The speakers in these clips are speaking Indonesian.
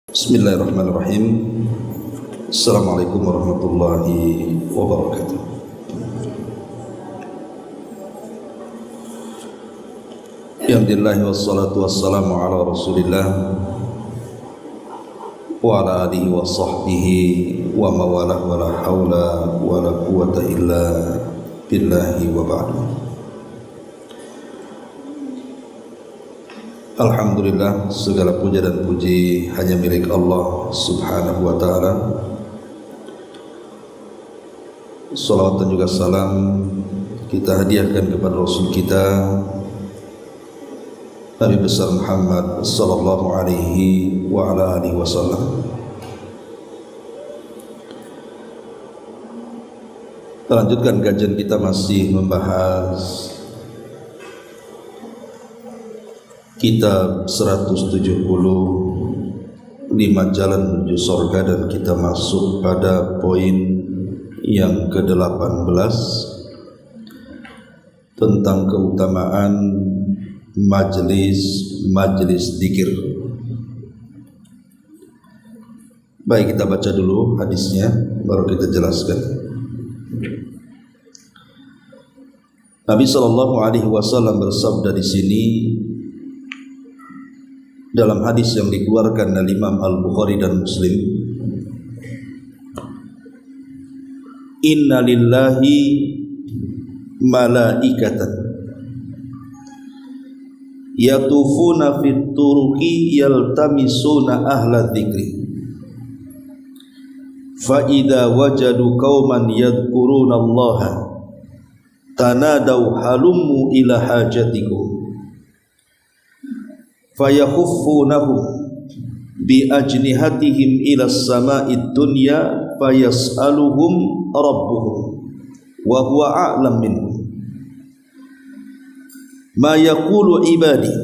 Bismillahirrahmanirrahim. Assalamualaikum warahmatullahi wabarakatuh. Alhamdulillah wassalatu wassalamu ala Rasulillah wa ala alihi wa sahbihi wa mawalah wa la hawla wa la quwata illa billahi wa ba'du. Alhamdulillah, segala puja dan puji hanya milik Allah subhanahu wa ta'ala. Salawat dan juga salam kita hadiahkan kepada Rasul kita Nabi besar Muhammad sallallahu alaihi wa ala alihi wasallam. Kita lanjutkan kajian kita, masih membahas Kitab 170 5 jalan menuju surga, dan kita masuk pada poin yang ke-18 tentang keutamaan majlis zikir. Baik, kita baca dulu hadisnya baru kita jelaskan. Nabi sallallahu alaihi wasallam bersabda di sini dalam hadis yang dikeluarkan oleh Imam Al-Bukhari dan Muslim, inna lillahi malaikatan yatufuna fit turuqi yaltamisuna ahla dzikri fa idza wajadu qauman yadhkuruna Allaha tanadaw halummu ila hajatikum fayahuffunahum bi ajnihatihim ila as-sama'id dunya fayas'aluhum rabbuhum wa huwa a'lam minhum ma yaqulu ibadi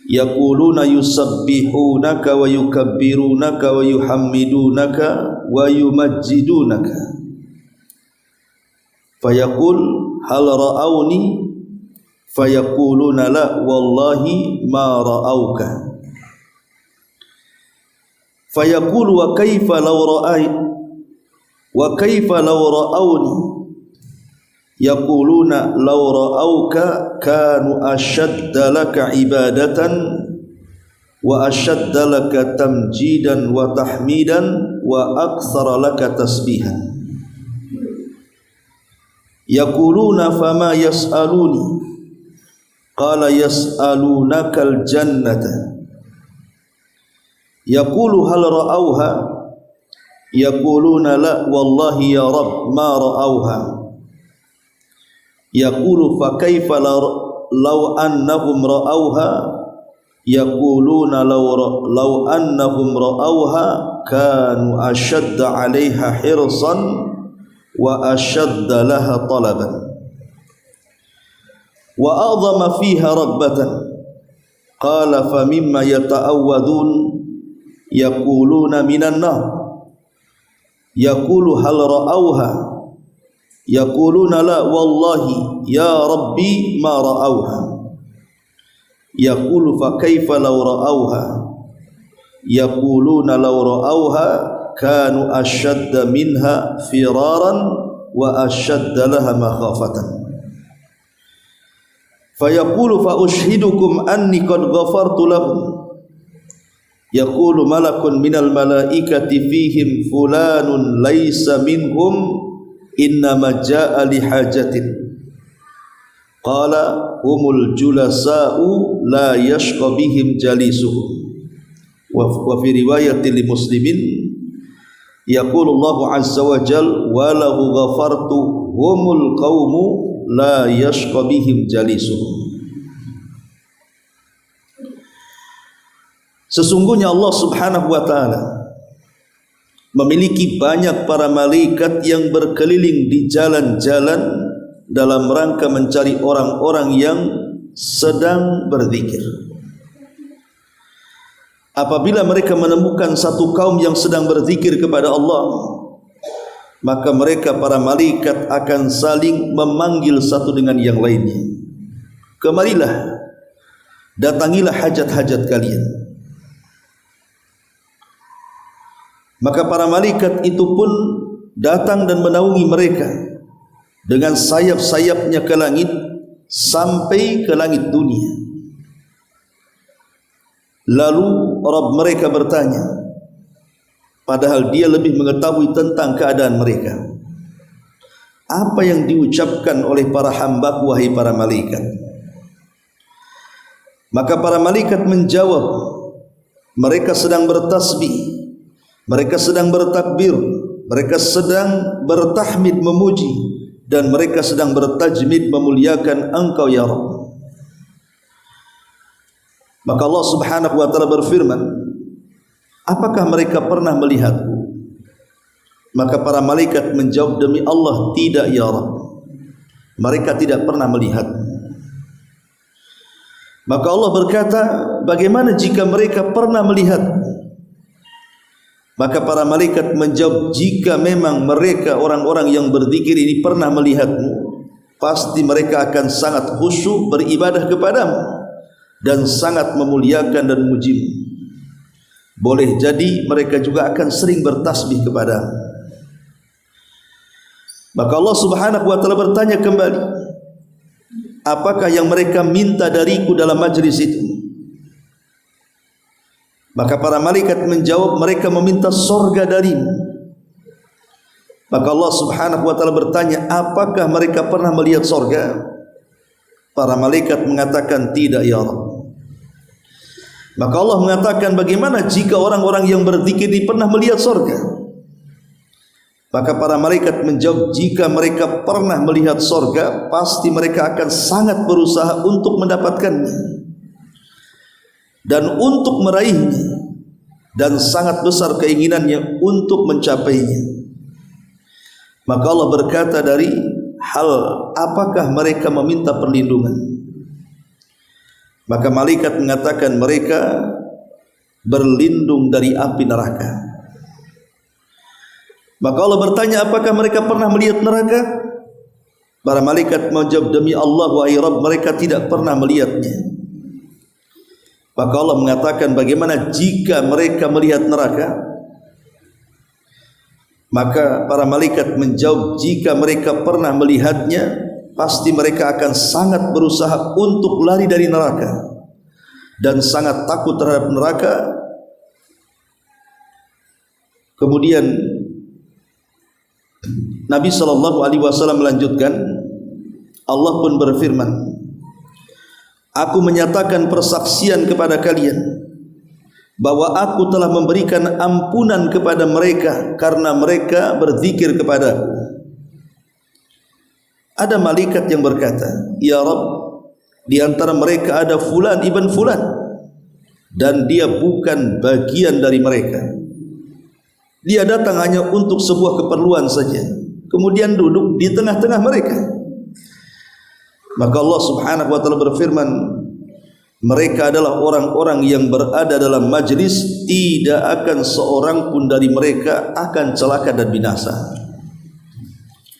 yaquluna yusabbihunaka wa yukabbirunaka wa yuhammidunaka wa yumajjidunaka fayaqul hal ra'awni fayaquluna la wallahi ma ra'auka fayaqulu wa kaifa law ra'awni yaquluna law ra'auka kanu ashadda laka ibadatan wa ashadda laka tamjidan wa tahmidan wa aktsara laka tasbihan yaquluna fama yas'aluni qala yas'alunakal jannata yaqulu hal ra'awha yaquluna la wallahi ya rab ma ra'awha yaqulu fa kaifa law annahum ra'awha yaquluna law annahum ra'awha kanu ashadda 'alaiha hirsan wa ashadda laha talaban wa a'zama fiha ragbatan qala fa mimma yata'awwadun yaquluna minan nar yaqulu hal ra'awha yaquluna la wallahi ya rabbi ma ra'awha yaqulu fa kaifa law ra'awha yaquluna law ra'awha kanu ashadda minha firaran wa ashadda laha makhafatan fayaqulu fa ushhidukum anni qad ghafartu lahum yaqulu malakun minal malaikati fihim fulanun laysa minhum innama jaa li hajatin qala humul julasa'u la yashqa bihim jalisuhum wa fi riwayatin li muslimin yaqulu Allahu azza wa jalla wa lahu ghafartu humul qaumu la yashqa bihim jalisuhum. Sesungguhnya Allah subhanahu wa ta'ala memiliki banyak para malaikat yang berkeliling di jalan-jalan dalam rangka mencari orang-orang yang sedang berzikir. Apabila mereka menemukan satu kaum yang sedang berzikir kepada Allah, maka mereka para malaikat akan saling memanggil satu dengan yang lainnya. Kemarilah, datangilah hajat-hajat kalian. Maka para malaikat itu pun datang dan menaungi mereka dengan sayap-sayapnya ke langit sampai ke langit dunia. Lalu Rabb mereka bertanya, padahal dia lebih mengetahui tentang keadaan mereka, apa yang diucapkan oleh para hamba-Ku wahai para malaikat? Maka para malaikat menjawab, mereka sedang bertasbih, mereka sedang bertakbir, mereka sedang bertahmid memuji, dan mereka sedang bertajmid memuliakan Engkau ya Rabb. Maka Allah Subhanahu wa taala berfirman, apakah mereka pernah melihatku? Maka para malaikat menjawab, demi Allah tidak ya Rabb, mereka tidak pernah melihat. Maka Allah berkata, bagaimana jika mereka pernah melihat? Maka para malaikat menjawab, jika memang mereka orang-orang yang berzikir ini pernah melihatmu, pasti mereka akan sangat khusyuk beribadah kepadamu dan sangat memuliakan dan memujimu. Boleh jadi mereka juga akan sering bertasbih kepadamu. Maka Allah Subhanahu wa taala bertanya kembali, apakah yang mereka minta dariku dalam majlis itu? Maka para malaikat menjawab, mereka meminta sorga darimu. Maka Allah Subhanahu wa taala bertanya, apakah mereka pernah melihat sorga? Para malaikat mengatakan tidak ya Rabb. Maka Allah mengatakan, bagaimana jika orang-orang yang berzikir ini pernah melihat sorga? Maka para malaikat menjawab, jika mereka pernah melihat sorga, pasti mereka akan sangat berusaha untuk mendapatkannya dan untuk meraihnya, dan sangat besar keinginannya untuk mencapainya. Maka Allah berkata, dari hal apakah mereka meminta perlindungan? Maka malaikat mengatakan, mereka berlindung dari api neraka. Maka Allah bertanya, apakah mereka pernah melihat neraka? Para malaikat menjawab, demi Allah wahai Rabb, mereka tidak pernah melihatnya. Maka Allah mengatakan, bagaimana jika mereka melihat neraka? Maka para malaikat menjawab, jika mereka pernah melihatnya, pasti mereka akan sangat berusaha untuk lari dari neraka dan sangat takut terhadap neraka. Kemudian Nabi SAW melanjutkan, Allah pun berfirman, aku menyatakan persaksian kepada kalian bahwa aku telah memberikan ampunan kepada mereka karena mereka berzikir kepadaku. Ada malaikat yang berkata, ya Rabb, di antara mereka ada fulan ibn fulan, dan dia bukan bagian dari mereka. Dia datang hanya untuk sebuah keperluan saja, kemudian duduk di tengah-tengah mereka. Maka Allah Subhanahu wa taala berfirman, mereka adalah orang-orang yang berada dalam majlis, tidak akan seorang pun dari mereka akan celaka dan binasa.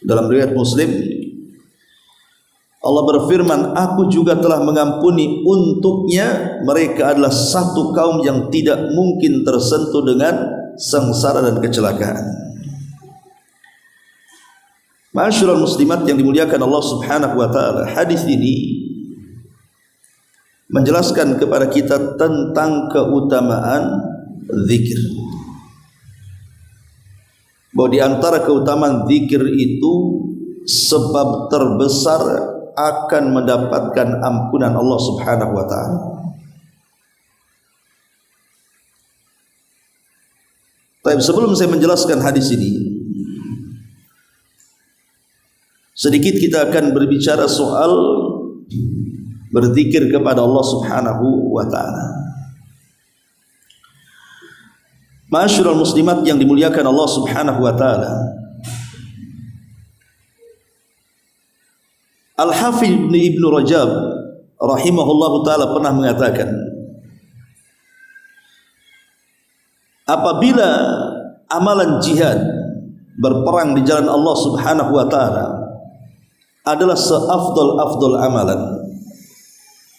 Dalam riwayat Muslim, Allah berfirman, aku juga telah mengampuni untuknya, mereka adalah satu kaum yang tidak mungkin tersentuh dengan sengsara dan kecelakaan. Ma'asyiral muslimat yang dimuliakan Allah Subhanahu wa taala, hadis ini menjelaskan kepada kita tentang keutamaan zikir. Bahwa di antara keutamaan zikir itu sebab terbesar akan mendapatkan ampunan Allah Subhanahu wa taala. Tapi sebelum saya menjelaskan hadis ini, sedikit kita akan berbicara soal berzikir kepada Allah Subhanahu wa taala. Ma'asyiral muslimat yang dimuliakan Allah Subhanahu wa taala, Al-Hafidh Ibn Rajab rahimahullahu ta'ala pernah mengatakan, apabila amalan jihad berperang di jalan Allah Subhanahu wa ta'ala adalah seafdal-afdal amalan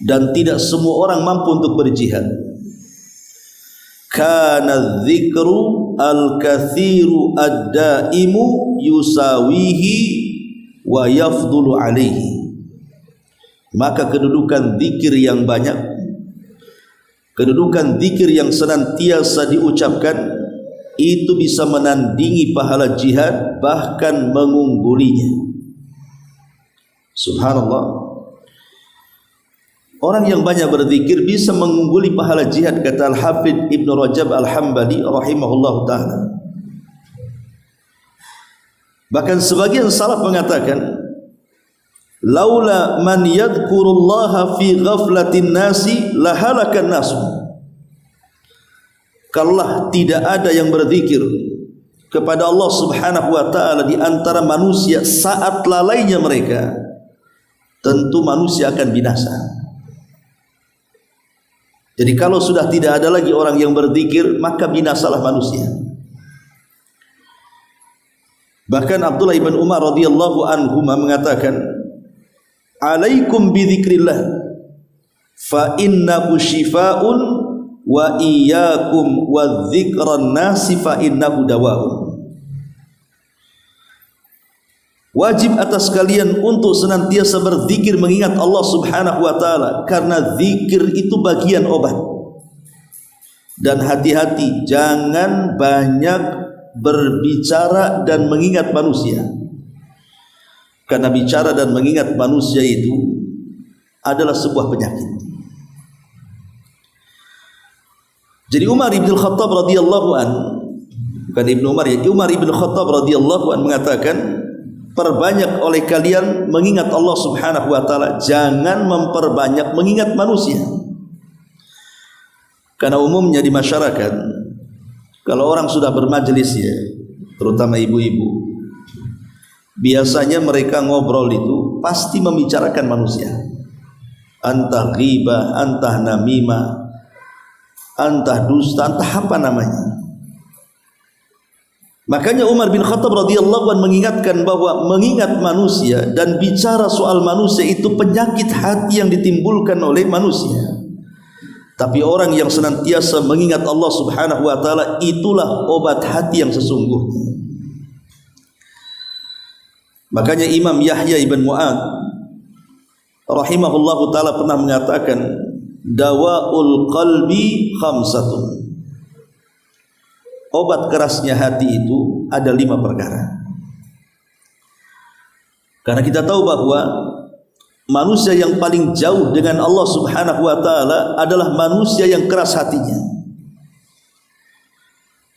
dan tidak semua orang mampu untuk berjihad, kana dzikru al-katsiru ad-daimu yusawihi wa yafdulu alaihi. Maka kedudukan zikir yang banyak, kedudukan zikir yang senantiasa diucapkan itu bisa menandingi pahala jihad, bahkan mengunggulinya. Subhanallah. Orang yang banyak berzikir bisa mengungguli pahala jihad, kata Al-Hafidz Ibnu Rajab Al-Hambali rahimahullah ta'ala. Bahkan sebagian salaf mengatakan, laula man yadhkurullaha fi ghaflatin nasi lahalakan nasu. Kalaulah tidak ada yang berzikir kepada Allah Subhanahu wa ta'ala di antara manusia saat lalainya mereka, tentu manusia akan binasa. Jadi kalau sudah tidak ada lagi orang yang berzikir, maka binasalah manusia. Bahkan Abdullah ibn Umar radhiyallahu anhu mengatakan, alaikum bidzikrillah fa innahu syifaa'un wa iyyakum wadzikran nasi fa innahu dawa'un. Wajib atas kalian untuk senantiasa berzikir mengingat Allah Subhanahu wa ta'ala, karena zikir itu bagian obat. Dan hati-hati, jangan banyak berbicara dan mengingat manusia, karena bicara dan mengingat manusia itu adalah sebuah penyakit. Jadi Umar ibn Khattab radhiyallahu an, bukan Ibnu Umar ya, Umar ibn Khattab radhiyallahu an mengatakan, perbanyak oleh kalian mengingat Allah Subhanahu wa ta'ala, jangan memperbanyak mengingat manusia. Karena umumnya di masyarakat, kalau orang sudah bermajelis ya, terutama ibu-ibu, biasanya mereka ngobrol itu pasti membicarakan manusia. Antah ghibah, antah namimah, antah dusta, entah apa namanya. Makanya Umar bin Khattab radhiyallahu anhu mengingatkan bahwa mengingat manusia dan bicara soal manusia itu penyakit hati yang ditimbulkan oleh manusia. Tapi orang yang senantiasa mengingat Allah Subhanahu wa ta'ala, itulah obat hati yang sesungguhnya. Makanya Imam Yahya ibn Mu'ad rahimahullahu ta'ala pernah mengatakan, dawa'ul qalbi khamsatun. Obat kerasnya hati itu ada 5 perkara. Karena kita tahu bahwa manusia yang paling jauh dengan Allah Subhanahu wa ta'ala adalah manusia yang keras hatinya.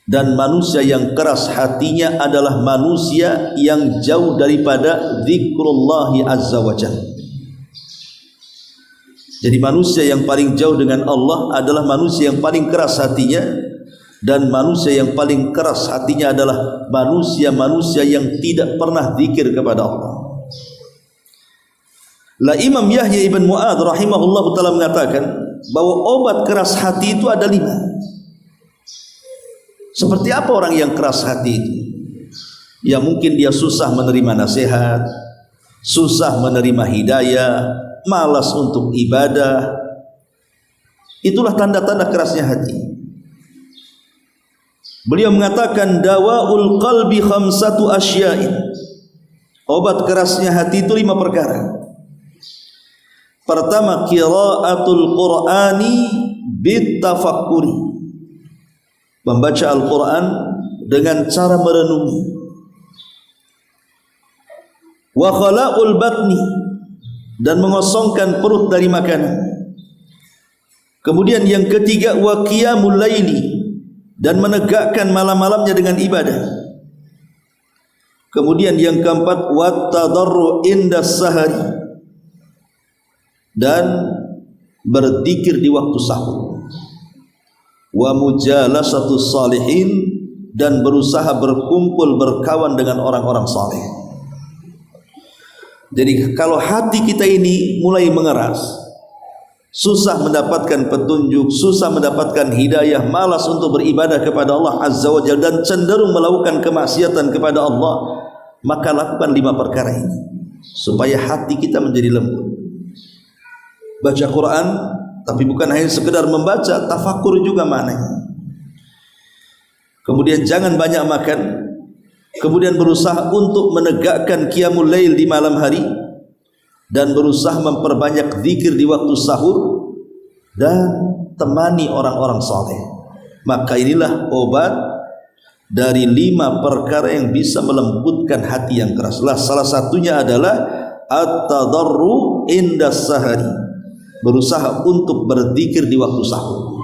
Dan manusia yang keras hatinya adalah manusia yang jauh daripada zikrullahi azza wa jalla. Jadi manusia yang paling jauh dengan Allah adalah manusia yang paling keras hatinya. Dan manusia yang paling keras hatinya adalah manusia-manusia yang tidak pernah zikir kepada Allah. La Imam Yahya ibn Mu'ad rahimahullah ta'ala mengatakan bahwa obat keras hati itu ada 5. Seperti apa orang yang keras hati itu? Ya mungkin dia susah menerima nasihat, susah menerima hidayah, malas untuk ibadah. Itulah tanda-tanda kerasnya hati. Beliau mengatakan dawaul qalbi khamsatu asya'in. Obat kerasnya hati itu 5 perkara. Pertama, qiraatul Qur'ani bitafakkuri. Membaca Al-Qur'an dengan cara merenungi. Wa khala'ul batni, dan mengosongkan perut dari makanan. Kemudian yang ketiga, wa qiyamul laili, dan menegakkan malam-malamnya dengan ibadah. Kemudian yang keempat, wattadarru indas sahari, dan berzikir di waktu sahur. Wa mujalasatus salihin, dan berusaha berkumpul berkawan dengan orang-orang saleh. Jadi kalau hati kita ini mulai mengeras, susah mendapatkan petunjuk, susah mendapatkan hidayah, malas untuk beribadah kepada Allah Azza wa Jalla, dan cenderung melakukan kemaksiatan kepada Allah, maka lakukan 5 perkara ini supaya hati kita menjadi lembut. Baca Quran, tapi bukan hanya sekedar membaca, tafakkur juga maknanya. kemudian jangan banyak makan, kemudian berusaha untuk menegakkan qiyamul lail di malam hari, dan berusaha memperbanyak zikir di waktu sahur, dan temani orang-orang saleh. Maka inilah obat dari 5 perkara yang bisa melembutkan hati yang keras. Salah satunya adalah at-tadarru inda sahari, berusaha untuk berzikir di waktu sahur.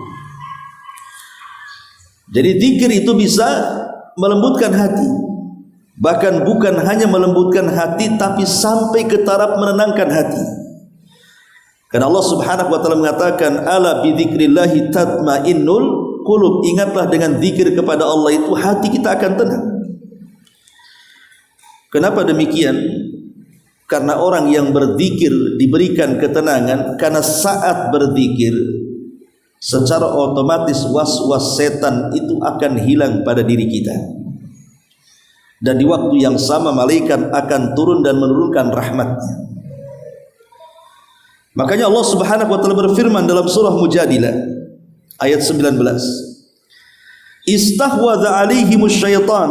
Jadi zikir itu bisa melembutkan hati, bahkan bukan hanya melembutkan hati, tapi sampai ke taraf menenangkan hati. Karena Allah Subhanahu wa taala mengatakan, ala bi dzikrillahi tatmainnul qulub. Ingatlah dengan zikir kepada Allah itu hati kita akan tenang. Kenapa demikian? Karena orang yang berzikir diberikan ketenangan, karena saat berzikir secara otomatis was-was setan itu akan hilang pada diri kita. Dan di waktu yang sama malaikat akan turun dan menurunkan rahmatnya. Makanya Allah Subhanahu wa taala berfirman dalam surah Mujadilah ayat 19, istahwadha alaihimus syaitan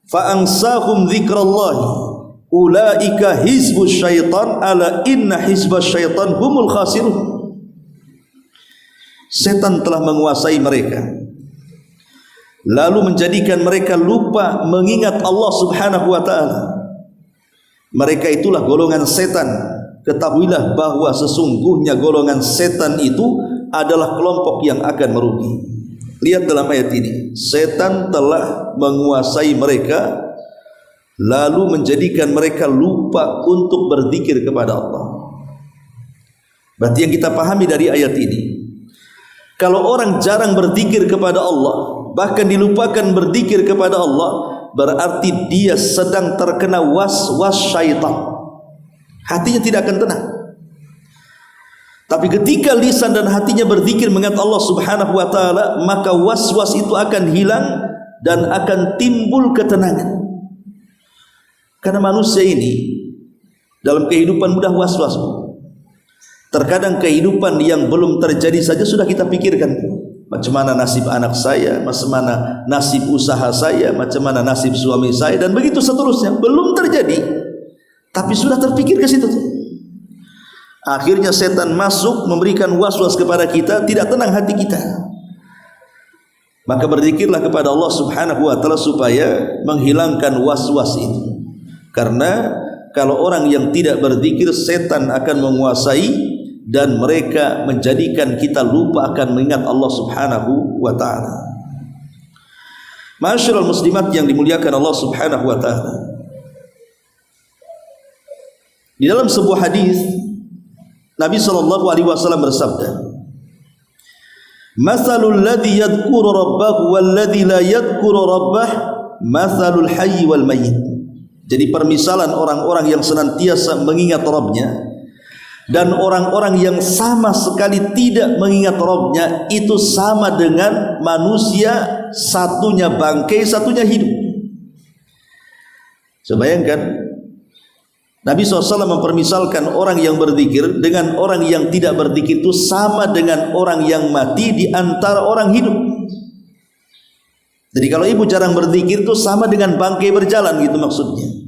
fa ansahum dzikrallahi ulaika hizbus syaitan ala inna hizbas syaitan humul khasirun. Setan telah menguasai mereka, lalu menjadikan mereka lupa mengingat Allah Subhanahu wa taala. Mereka itulah golongan setan. Ketahuilah bahwa sesungguhnya golongan setan itu adalah kelompok yang akan merugi. Lihat dalam ayat ini, setan telah menguasai mereka, lalu menjadikan mereka lupa untuk berzikir kepada Allah. Berarti yang kita pahami dari ayat ini, kalau orang jarang berzikir kepada Allah, bahkan dilupakan berzikir kepada Allah, berarti dia sedang terkena was-was syaitan. Hatinya tidak akan tenang. Tapi ketika lisan dan hatinya berzikir mengingat Allah Subhanahu wa taala, maka was-was itu akan hilang dan akan timbul ketenangan. Karena manusia ini dalam kehidupan mudah was-was. Terkadang kehidupan yang belum terjadi saja sudah kita pikirkan. Macam mana nasib anak saya, macam mana nasib usaha saya, macam mana nasib suami saya, dan begitu seterusnya. Belum terjadi, tapi sudah terpikir ke situ. Akhirnya setan masuk memberikan was-was kepada kita, tidak tenang hati kita. Maka berzikirlah kepada Allah Subhanahu wa taala supaya menghilangkan was-was itu. Karena kalau orang yang tidak berzikir, setan akan menguasai dan mereka menjadikan kita lupa akan mengingat Allah Subhanahu wa taala. Ma'asyiral muslimat yang dimuliakan Allah Subhanahu wa taala, di dalam sebuah hadis Nabi sallallahu alaihi wasallam bersabda, "Matsalul ladzi yadhkuru rabbahu wal ladzi la yadhkuru rabbah, matsalul hayy wal mayyit." Jadi permisalan orang-orang yang senantiasa mengingat Rabbnya dan orang-orang yang sama sekali tidak mengingat Rabbnya itu sama dengan manusia, satunya bangkai, satunya hidup. Coba bayangkan, Nabi SAW mempermisalkan orang yang berzikir dengan orang yang tidak berzikir itu sama dengan orang yang mati di antara orang hidup. Jadi kalau ibu jarang berzikir itu sama dengan bangkai berjalan, gitu maksudnya.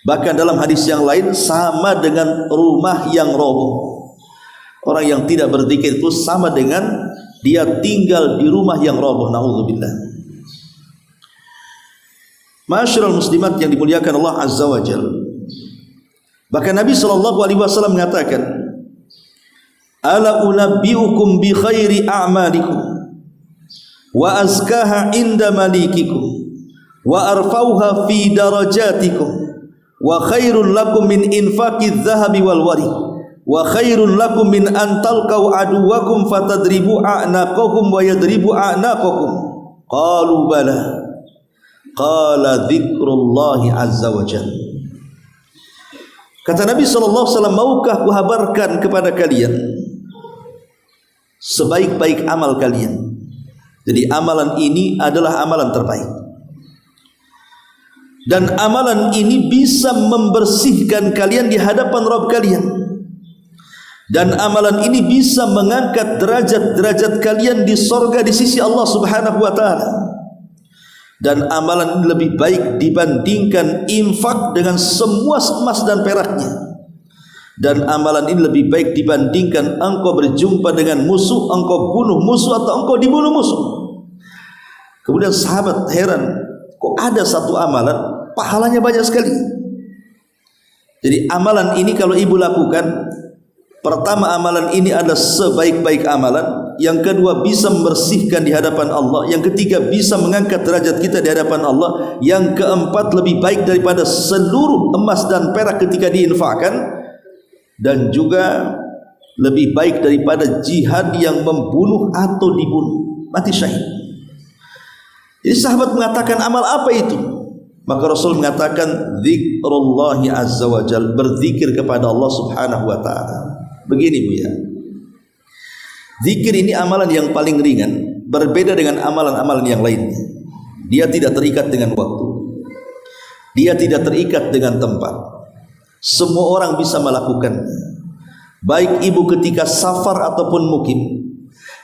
Bahkan dalam hadis yang lain sama dengan rumah yang roboh. Orang yang tidak berzikir itu sama dengan dia tinggal di rumah yang roboh. Na'udzubillah. Ma'asyiral muslimat yang dimuliakan Allah Azza wa Jalla. Bahkan Nabi SAW mengatakan, ala unabbiukum bi khairi a'malikum wa azkaha inda malikikum wa arfauha fi darajatikum wa khairul lakum min infaqidz zahabi wal wari wa khairul lakum min an talqau aduwakum fatadribu a'naqahum wa yadribu a'naqakum. Qalu bala. Qala dzikrullahi azza wa jalla. Kata Nabi SAW, maukah kuhabarkan kepada kalian sebaik-baik amal kalian? Jadi amalan ini adalah amalan terbaik, dan amalan ini bisa membersihkan kalian di hadapan Rabb kalian, dan amalan ini bisa mengangkat derajat-derajat kalian di sorga di sisi Allah Subhanahu wa ta'ala. dan amalan ini lebih baik dibandingkan infak dengan semua emas dan peraknya, dan amalan ini lebih baik dibandingkan engkau berjumpa dengan musuh, engkau bunuh musuh, atau engkau dibunuh musuh. Kemudian sahabat heran, kok ada satu amalan pahalanya banyak sekali. Jadi amalan ini kalau ibu lakukan, pertama, amalan ini adalah sebaik-baik amalan. Yang kedua, bisa membersihkan di hadapan Allah. Yang ketiga, bisa mengangkat derajat kita di hadapan Allah. Yang keempat, lebih baik daripada seluruh emas dan perak ketika diinfakkan. Dan juga lebih baik daripada jihad yang membunuh atau dibunuh, mati syahid. Jadi sahabat mengatakan, amal apa itu? Maka Rasul mengatakan, zikrullahi azza wa jal, berzikir kepada Allah subhanahu wa ta'ala. Begini Bu ya, zikir ini amalan yang paling ringan, berbeda dengan amalan-amalan yang lainnya. Dia tidak terikat dengan waktu, dia tidak terikat dengan tempat. Semua orang bisa melakukannya, baik ibu ketika safar ataupun mukim,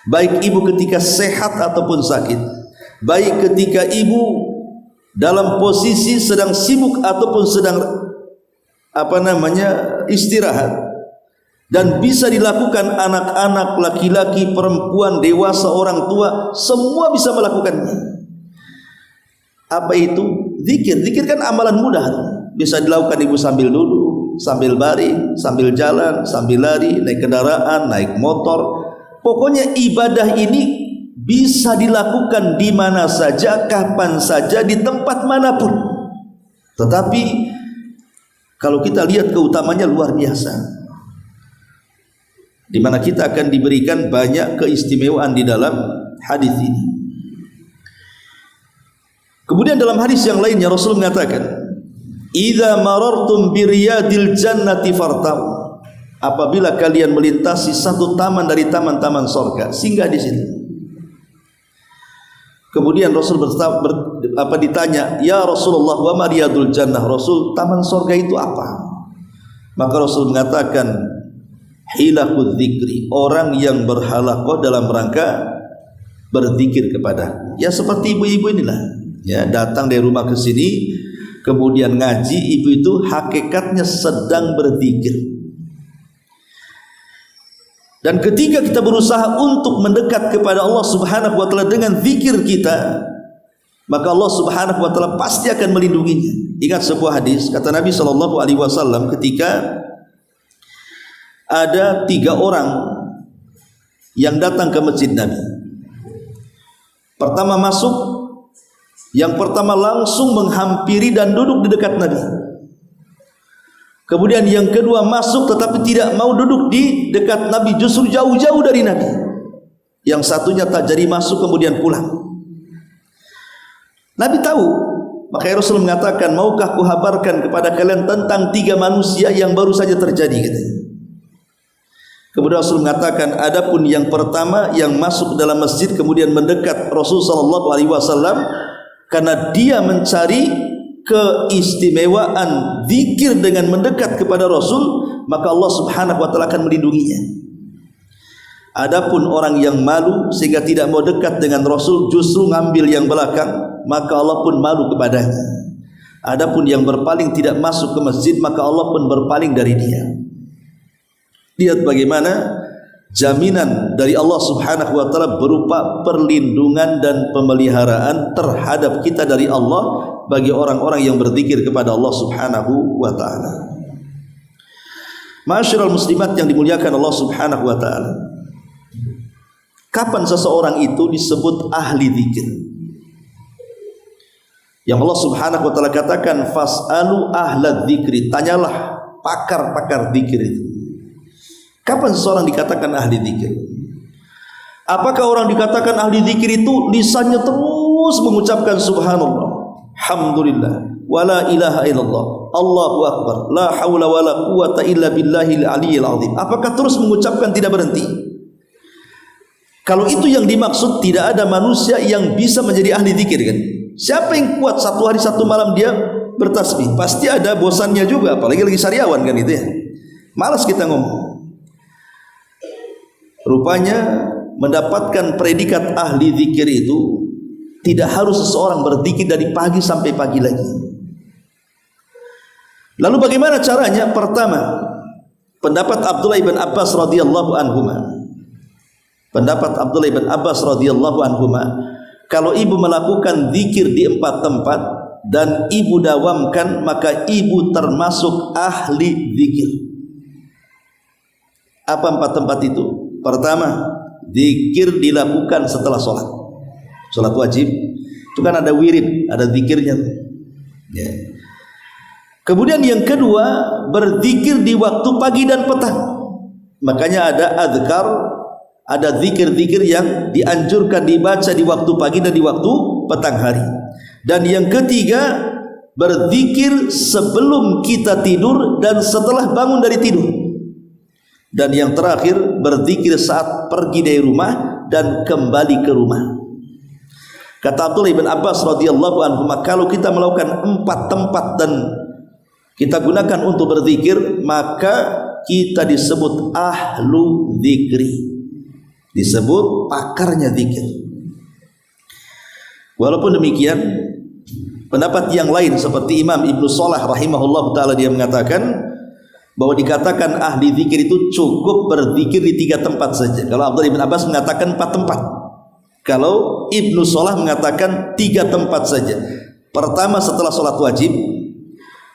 baik ibu ketika sehat ataupun sakit, baik ketika ibu dalam posisi sedang sibuk ataupun sedang istirahat. Dan bisa dilakukan anak-anak, laki-laki, perempuan, dewasa, orang tua, semua bisa melakukannya. Apa itu? Zikir. Zikir kan amalan mudah, bisa dilakukan ibu sambil duduk, sambil baring, sambil jalan, sambil lari, naik kendaraan, naik motor. Pokoknya ibadah ini bisa dilakukan di mana saja, kapan saja, di tempat manapun. Tetapi kalau kita lihat keutamanya luar biasa, di mana kita akan diberikan banyak keistimewaan di dalam hadis ini. Kemudian dalam hadis yang lainnya Rasul mengatakan, "Idza marartum bi riyadil jannati fartam." Apabila kalian melintasi satu taman dari taman-taman surga, singgah di situ. Kemudian Rasul ditanya, "Ya Rasulullah, wa ma riyadul jannah?" Rasul, taman surga itu apa? Maka Rasul mengatakan, hilakul dzikri, orang yang berhalaqah dalam rangka berzikir kepada. Ya seperti ibu-ibu inilah, ya datang dari rumah ke sini kemudian ngaji, ibu itu hakikatnya sedang berzikir. Dan ketika kita berusaha untuk mendekat kepada Allah Subhanahu wa taala dengan zikir kita, maka Allah Subhanahu wa taala pasti akan melindunginya. Ingat sebuah hadis, kata Nabi sallallahu alaihi wasallam, ketika ada 3 orang yang datang ke masjid Nabi. Pertama masuk, yang pertama langsung menghampiri dan duduk di dekat Nabi. Kemudian yang kedua masuk tetapi tidak mau duduk di dekat Nabi, justru jauh-jauh dari Nabi. Yang satunya tak jadi masuk kemudian pulang. Nabi tahu, maka Rasul mengatakan, maukah kuhabarkan kepada kalian tentang 3 manusia yang baru saja terjadi, katanya. Kemudian Rasul mengatakan, adapun yang pertama yang masuk dalam masjid kemudian mendekat Rasul sallallahu alaihi wasallam karena dia mencari keistimewaan zikir dengan mendekat kepada Rasul, maka Allah Subhanahu wa taala akan melindunginya. Adapun orang yang malu sehingga tidak mau dekat dengan Rasul, justru ngambil yang belakang, maka Allah pun malu kepadanya. Adapun yang berpaling tidak masuk ke masjid, maka Allah pun berpaling dari dia. Lihat bagaimana jaminan dari Allah Subhanahu wa taala berupa perlindungan dan pemeliharaan terhadap kita dari Allah bagi orang-orang yang berzikir kepada Allah Subhanahu wa taala. Ma'asyiral muslimat yang dimuliakan Allah Subhanahu wa taala. Kapan seseorang itu disebut ahli zikir? Yang Allah Subhanahu wa taala katakan, fas'alu ahla dzikri, tanyalah pakar-pakar zikir itu. Kapan seseorang dikatakan ahli zikir? Apakah orang dikatakan ahli zikir itu lisannya terus mengucapkan subhanallah, alhamdulillah, wala ilaha illallah, Allahu akbar, la haula wala quwata illa billahil aliyil azim? Apakah terus mengucapkan tidak berhenti? Kalau itu yang dimaksud, tidak ada manusia yang bisa menjadi ahli zikir, kan? Siapa yang kuat 1 hari 1 malam dia bertasbih? Pasti ada bosannya juga, apalagi lagi sariawan, kan itu ya. Malas kita ngomong. Rupanya mendapatkan predikat ahli zikir itu Tidak harus seseorang berzikir dari pagi sampai pagi lagi. Lalu bagaimana caranya? Pertama, pendapat Abdullah ibn Abbas radhiyallahu anhuma. Pendapat Abdullah ibn Abbas radhiyallahu anhuma, kalau ibu melakukan zikir di 4 tempat dan ibu dawamkan, maka ibu termasuk ahli zikir. Apa 4 tempat itu? Pertama, zikir dilakukan setelah sholat. Sholat wajib itu kan ada wirid, ada zikirnya ya. Kemudian yang kedua, berzikir di waktu pagi dan petang. Makanya ada azkar, ada zikir-zikir yang dianjurkan dibaca di waktu pagi dan di waktu petang hari. Dan yang ketiga, berzikir sebelum kita tidur dan setelah bangun dari tidur. Dan yang terakhir, berzikir saat pergi dari rumah dan kembali ke rumah. Kata Abdullah ibn Abbas radhiyallahu anhu, kalau kita melakukan 4 tempat dan kita gunakan untuk berzikir, maka kita disebut ahlu zikri, disebut pakarnya zikir. Walaupun demikian, pendapat yang lain seperti Imam Ibnu Shalah rahimahullah ta'ala, dia mengatakan bahwa dikatakan ahli zikir itu cukup berzikir di 3 tempat saja. Kalau Abdullah ibn Abbas mengatakan 4 tempat, kalau Ibnu Shalah mengatakan 3 tempat saja. Pertama setelah sholat wajib,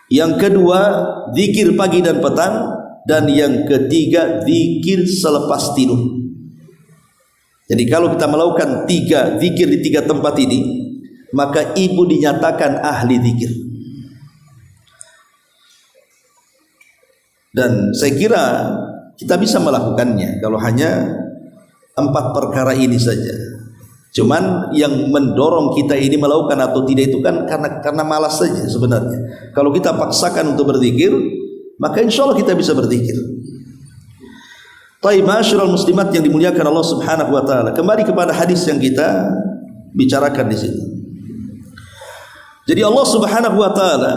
yang kedua zikir pagi dan petang, dan yang ketiga zikir selepas tidur. Jadi kalau kita melakukan 3 zikir di 3 tempat ini, maka ibu dinyatakan ahli zikir. Dan saya kira kita bisa melakukannya kalau hanya 4 perkara ini saja. Cuman yang mendorong kita ini melakukan atau tidak itu kan karena malas saja sebenarnya. Kalau kita paksakan untuk berzikir, maka insya Allah kita bisa berzikir. Taib ma'asyiral muslimat yang dimuliakan Allah Subhanahu wa taala. Kembali kepada hadis yang kita bicarakan di sini. Jadi Allah Subhanahu wa taala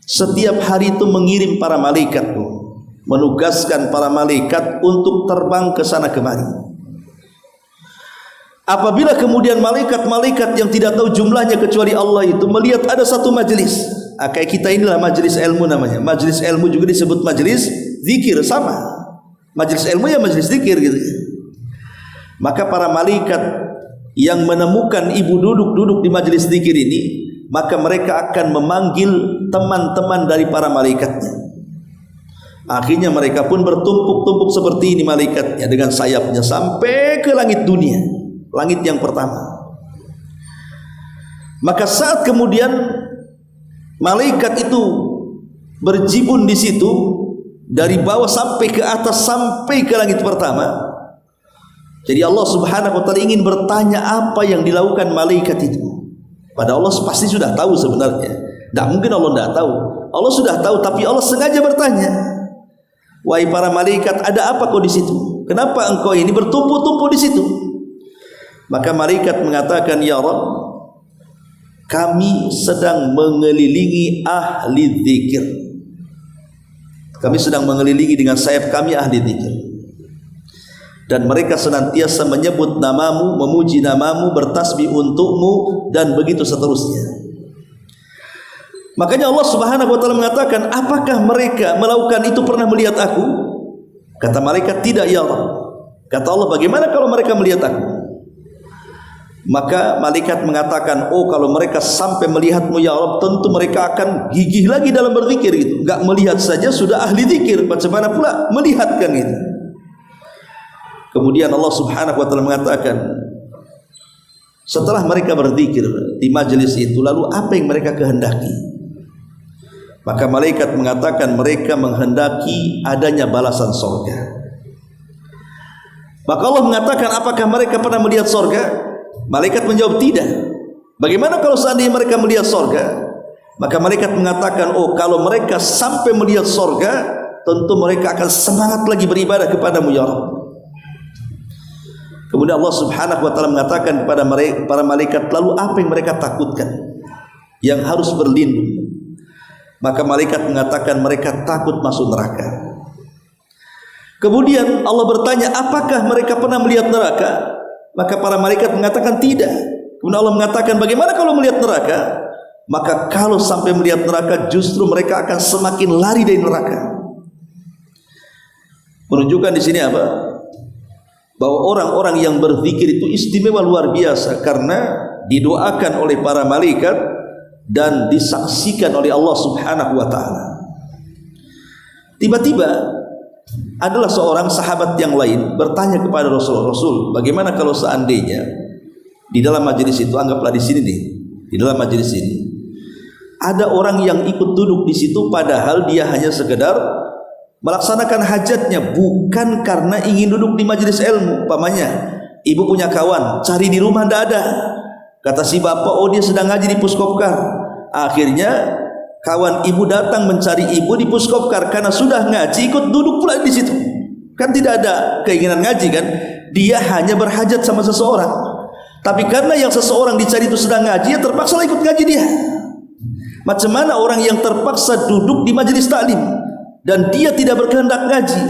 setiap hari itu mengirim para malaikat, menugaskan para malaikat untuk terbang ke sana kemari. Apabila kemudian malaikat-malaikat yang tidak tahu jumlahnya kecuali Allah itu melihat ada satu majelis, kayak kita inilah majelis ilmu namanya. Majelis ilmu juga disebut majelis zikir, sama. Majelis ilmu ya majelis zikir gitu. Maka para malaikat yang menemukan ibu duduk-duduk di majelis zikir ini, maka mereka akan memanggil teman-teman dari para malaikatnya. Akhirnya mereka pun bertumpuk-tumpuk seperti ini malaikatnya dengan sayapnya sampai ke langit dunia, langit yang pertama. Maka saat kemudian malaikat itu berjibun di situ dari bawah sampai ke atas sampai ke langit pertama, jadi Allah Subhanahu wa taala ingin bertanya apa yang dilakukan malaikat itu. Padahal Allah pasti sudah tahu sebenarnya. Tidak mungkin Allah tidak tahu. Allah sudah tahu, tapi Allah sengaja bertanya. Wahai para malaikat, ada apa kau di situ? Kenapa engkau ini bertumpuk-tumpuk di situ? Maka malaikat mengatakan, ya Rabb, kami sedang mengelilingi ahli zikir. Kami sedang mengelilingi dengan sayap kami ahli zikir. Dan mereka senantiasa menyebut namamu, memuji namamu, bertasbih untukmu, dan begitu seterusnya. Makanya Allah Subhanahu wa taala mengatakan, apakah mereka melakukan itu pernah melihat aku? Kata malaikat, tidak ya Allah. Kata Allah, bagaimana kalau mereka melihat aku? Maka malaikat mengatakan, oh kalau mereka sampai melihatmu ya Allah, tentu mereka akan gigih lagi dalam berzikir gitu. Enggak melihat saja sudah ahli zikir, bagaimana pula melihat kan gitu. Kemudian Allah Subhanahu wa taala mengatakan, setelah mereka berzikir di majelis itu, lalu apa yang mereka kehendaki? Maka malaikat mengatakan mereka menghendaki adanya balasan surga. Maka Allah mengatakan, apakah mereka pernah melihat surga? Malaikat menjawab tidak. Bagaimana kalau seandainya mereka melihat surga? Maka malaikat mengatakan, oh kalau mereka sampai melihat surga, tentu mereka akan semangat lagi beribadah kepadamu ya Rabb. Kemudian Allah Subhanahu wa taala mengatakan kepada para malaikat, lalu apa yang mereka takutkan yang harus berlindung? Maka malaikat mengatakan mereka takut masuk neraka. Kemudian Allah bertanya, apakah mereka pernah melihat neraka? Maka para malaikat mengatakan tidak. Kemudian Allah mengatakan, bagaimana kalau melihat neraka? Maka kalau sampai melihat neraka, justru mereka akan semakin lari dari neraka. Menunjukkan di sini apa? Bahwa orang-orang yang berzikir itu istimewa luar biasa, karena didoakan oleh para malaikat dan disaksikan oleh Allah Subhanahu wa taala. Tiba-tiba adalah seorang sahabat yang lain bertanya kepada Rasul, bagaimana kalau seandainya di dalam majelis itu, anggaplah di sini nih, di dalam majelis ini ada orang yang ikut duduk di situ, padahal dia hanya sekedar melaksanakan hajatnya, bukan karena ingin duduk di majelis ilmu. Umpamanya ibu punya kawan, cari di rumah tidak ada. Kata si bapak, oh dia sedang ngaji di Puskopkar. Akhirnya kawan ibu datang mencari ibu di Puskopkar, karena sudah ngaji ikut duduk pula di situ. Kan tidak ada keinginan ngaji kan? Dia hanya berhajat sama seseorang. Tapi karena yang seseorang dicari itu sedang ngaji, ya terpaksa ikut ngaji dia. Macam mana orang yang terpaksa duduk di majelis taklim dan dia tidak berkehendak ngaji,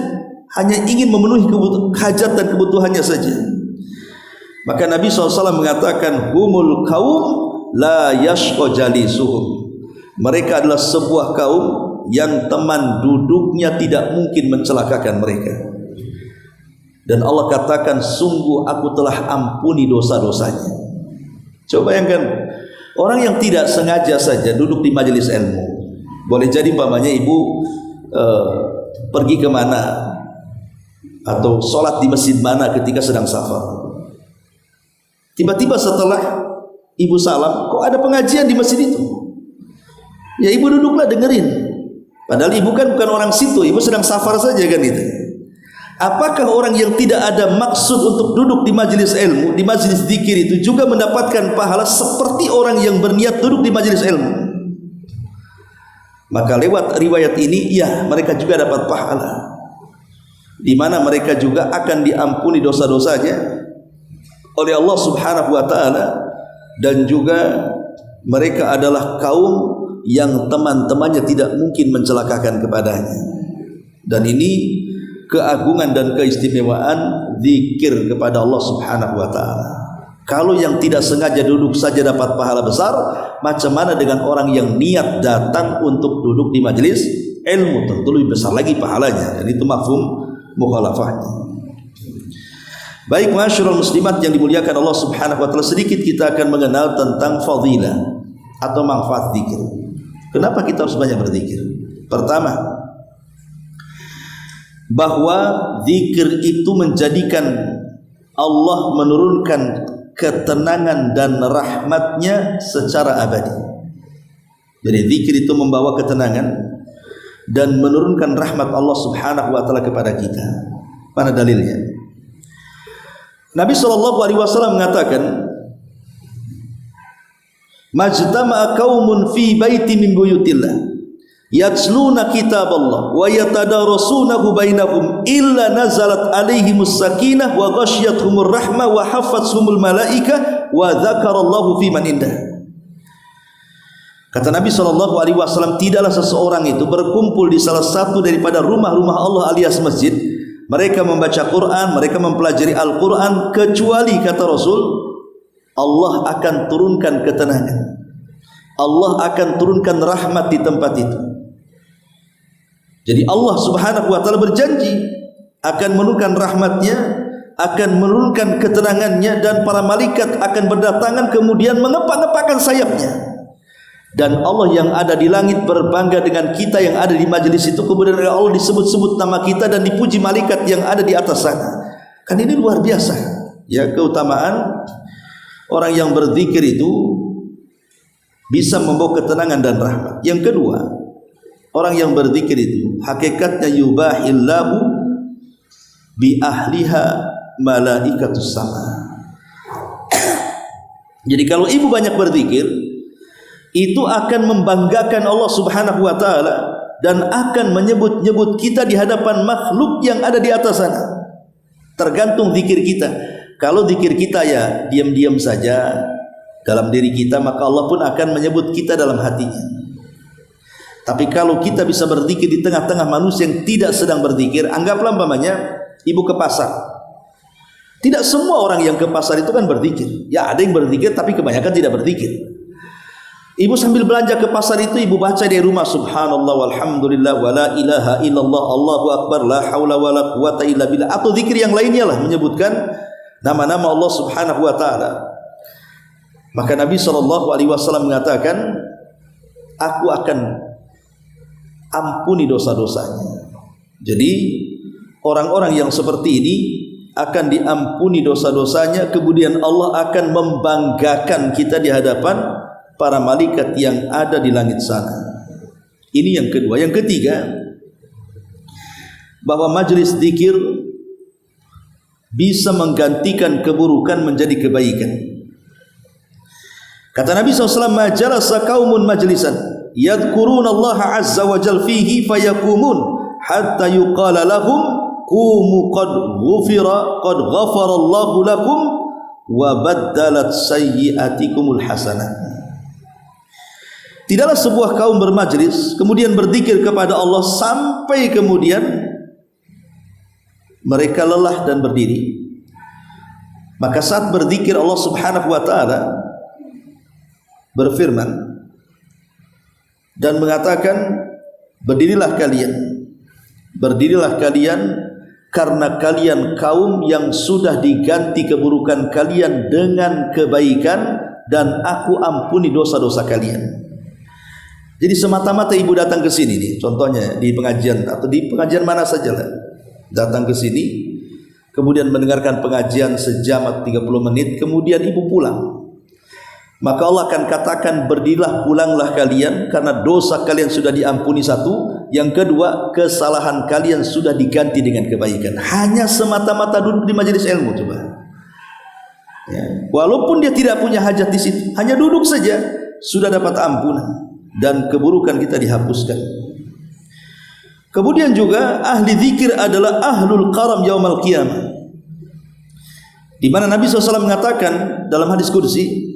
hanya ingin memenuhi hajat dan kebutuhannya saja. Maka Nabi SAW mengatakan, humul kaum la yashqa jalisuhum. Mereka adalah sebuah kaum yang teman duduknya tidak mungkin mencelakakan mereka. Dan Allah katakan, sungguh aku telah ampuni dosa-dosanya. Coba bayangkan, orang yang tidak sengaja saja duduk di majelis ilmu. Boleh jadi umpamanya ibu pergi kemana atau sholat di masjid mana ketika sedang safar. Tiba-tiba setelah ibu salam, kok ada pengajian di masjid itu? Ya ibu duduklah dengerin. Padahal ibu kan bukan orang situ, ibu sedang safar saja kan itu. Apakah orang yang tidak ada maksud untuk duduk di majelis ilmu, di majelis zikir itu juga mendapatkan pahala seperti orang yang berniat duduk di majelis ilmu? Maka lewat riwayat ini, ya mereka juga dapat pahala, di mana mereka juga akan diampuni dosa-dosanya oleh Allah Subhanahu wa taala, dan juga mereka adalah kaum yang teman-temannya tidak mungkin mencelakakan kepadanya. Dan ini keagungan dan keistimewaan zikir kepada Allah Subhanahu wa taala. Kalau yang tidak sengaja duduk saja dapat pahala besar, macam mana dengan orang yang niat datang untuk duduk di majelis ilmu? Tentu lebih besar lagi pahalanya. Dan itu mafhum mukhalafahnya. Baik, masyarul muslimat yang dimuliakan Allah Subhanahu wa taala, sedikit kita akan mengenal tentang fadilah atau manfaat zikir. Kenapa kita harus banyak berzikir? Pertama, bahwa zikir itu menjadikan Allah menurunkan ketenangan dan rahmatnya secara abadi. Jadi zikir itu membawa ketenangan dan menurunkan rahmat Allah Subhanahu wa taala kepada kita. Mana dalilnya? Nabi SAW mengatakan, majtama'a qaumun fi baiti min buyutillah yatluna kitaballah wa yatadarasunahu bainahum illa nazalat alaihimus sakinah wa ghasyiyatuhumur rahmah wa hafathumul malaika wa dzakarallahu fi man indah. Kata Nabi SAW, tidaklah seseorang itu berkumpul di salah satu daripada rumah-rumah Allah alias masjid, mereka membaca Quran, mereka mempelajari Al-Quran, kecuali kata Rasul, Allah akan turunkan ketenangan, Allah akan turunkan rahmat di tempat itu. Jadi Allah Subhanahu wa taala berjanji akan menurunkan rahmatnya, akan menurunkan ketenangannya, dan para malaikat akan berdatangan kemudian mengepak-ngepakkan sayapnya. Dan Allah yang ada di langit berbangga dengan kita yang ada di majelis itu. Kemudian Allah disebut-sebut nama kita dan dipuji malaikat yang ada di atas sana. Kan ini luar biasa ya, keutamaan orang yang berzikir itu bisa membawa ketenangan dan rahmat. Yang kedua, orang yang berzikir itu hakikatnya yubahillahu bi ahliha malaikatus sama. Jadi kalau ibu banyak berzikir, itu akan membanggakan Allah Subhanahu wa taala dan akan menyebut-nyebut kita di hadapan makhluk yang ada di atas sana. Tergantung zikir kita. Kalau zikir kita ya diam-diam saja dalam diri kita, maka Allah pun akan menyebut kita dalam hatinya. Tapi kalau kita bisa berzikir di tengah-tengah manusia yang tidak sedang berzikir, anggaplah umpamanya ibu ke pasar. Tidak semua orang yang ke pasar itu kan berzikir. Ya ada yang berzikir tapi kebanyakan tidak berzikir. Ibu sambil belanja ke pasar itu ibu baca di rumah subhanallah walhamdulillah wala ilaha illallah Allahu akbar la haula wala quwata illa billah, atau zikir yang lainnya lah menyebutkan nama-nama Allah Subhanahu wa taala. Maka Nabi SAW mengatakan, aku akan ampuni dosa-dosanya. Jadi orang-orang yang seperti ini akan diampuni dosa-dosanya, kemudian Allah akan membanggakan kita di hadapan para malaikat yang ada di langit sana. Ini yang kedua. Yang ketiga, bahwa majelis zikir bisa menggantikan keburukan menjadi kebaikan. Kata Nabi SAW, majalasa kaumun majlisan yadhkuruna Allah azza wa jal fihi fayakumun hatta yuqala lahum qumu qad ghafara Allahu lakum wa baddalat sayyi'atikumul hasanat. Tidaklah sebuah kaum bermajlis kemudian berzikir kepada Allah sampai kemudian mereka lelah dan berdiri. Maka saat berzikir Allah Subhanahu wa taala berfirman dan mengatakan, berdirilah kalian karena kalian kaum yang sudah diganti keburukan kalian dengan kebaikan dan aku ampuni dosa-dosa kalian. Jadi semata-mata ibu datang ke sini nih, contohnya di pengajian atau di pengajian mana saja lah, datang ke sini kemudian mendengarkan pengajian sejam atau 30 menit, kemudian ibu pulang. Maka Allah akan katakan, berdirilah, pulanglah kalian karena dosa kalian sudah diampuni satu, yang kedua kesalahan kalian sudah diganti dengan kebaikan. Hanya semata-mata duduk di majelis ilmu, coba ya. Walaupun dia tidak punya hajat di situ, hanya duduk saja sudah dapat ampunan dan keburukan kita dihapuskan. Kemudian juga ahli zikir adalah ahlul karam yaumal qiyamah, di mana Nabi SAW mengatakan dalam hadis qudsi,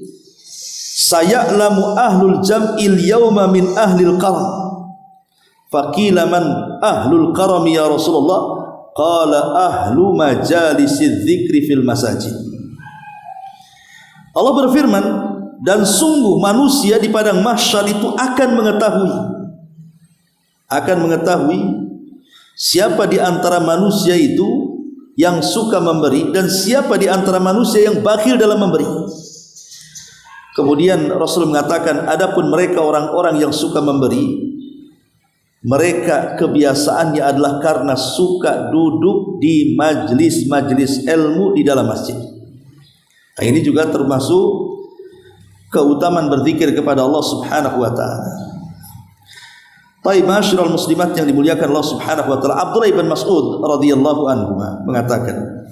saya'lamu ahlul jam'il yawma min ahlil karam. Faqila man ahlul karam ya Rasulullah? Qala ahlu majalisiz zikri fil masajid. Allah berfirman, dan sungguh manusia di padang mahsyar itu akan mengetahui siapa di antara manusia itu yang suka memberi dan siapa di antara manusia yang bakhil dalam memberi. Kemudian Rasul mengatakan, adapun mereka orang-orang yang suka memberi, mereka kebiasaannya adalah karena suka duduk di majlis-majlis ilmu di dalam masjid. Nah, ini juga termasuk keutamaan berzikir kepada Allah Subhanahu wa taala. Baik, masyarul muslimat yang dimuliakan Allah Subhanahu wa taala, Abdullah bin Mas'ud radhiyallahu anhu mengatakan,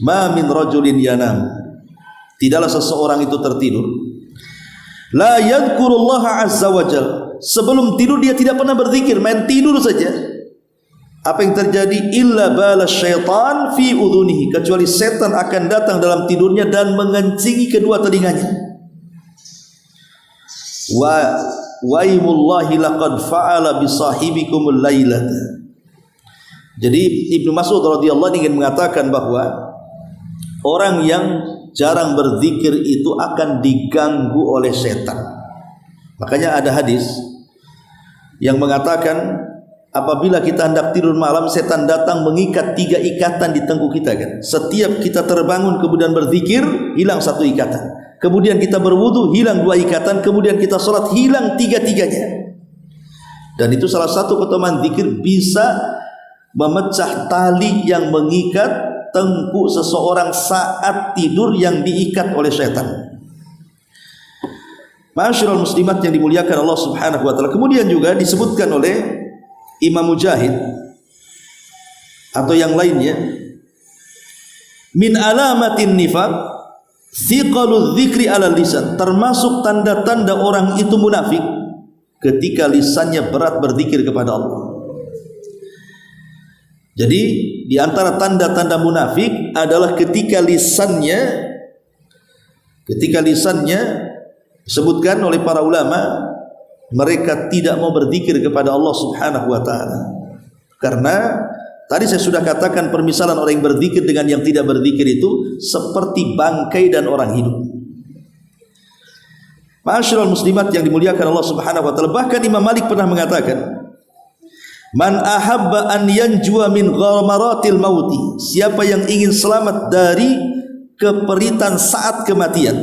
ma min rajulin yanam, tidaklah seseorang itu tertidur, la yadhkurullaha azza wa jalla, sebelum tidur dia tidak pernah berzikir, main tidur saja. Apa yang terjadi? Illa bala syaitan fi udhunihi, kecuali setan akan datang dalam tidurnya dan mengencingi kedua telinganya. Wa waimullahi laqad fa'ala bi sahibikumul lailata. Jadi Ibnu Mas'ud radhiyallahu ingin mengatakan bahwa orang yang jarang berzikir itu akan diganggu oleh setan. Makanya ada hadis yang mengatakan, apabila kita hendak tidur malam, setan datang mengikat 3 ikatan di tengkuk kita kan. Setiap kita terbangun kemudian berzikir, hilang 1 ikatan. Kemudian kita berwudu, hilang 2 ikatan. Kemudian kita sholat, hilang 3-tiganya. Dan itu salah satu keutamaan zikir, bisa memecah tali yang mengikat tengkuk seseorang saat tidur yang diikat oleh setan. Masyarul muslimat yang dimuliakan Allah Subhanahu wa taala. Kemudian juga disebutkan oleh Imam Mujahid atau yang lainnya, min alamatin nifaq thiqalul dzikri ala lisan, termasuk tanda-tanda orang itu munafik ketika lisannya berat berzikir kepada Allah. Jadi di antara tanda-tanda munafik adalah ketika lisannya disebutkan oleh para ulama, mereka tidak mau berzikir kepada Allah Subhanahu wa taala karena Tadi saya sudah katakan permisalan orang yang berzikir dengan yang tidak berzikir itu seperti bangkai dan orang hidup. Ma'asyiral muslimat yang dimuliakan Allah Subhanahu wa taala, bahkan Imam Malik pernah mengatakan, man ahabba an yanjua min ghamaratil mauti, siapa yang ingin selamat dari keperitan saat kematian.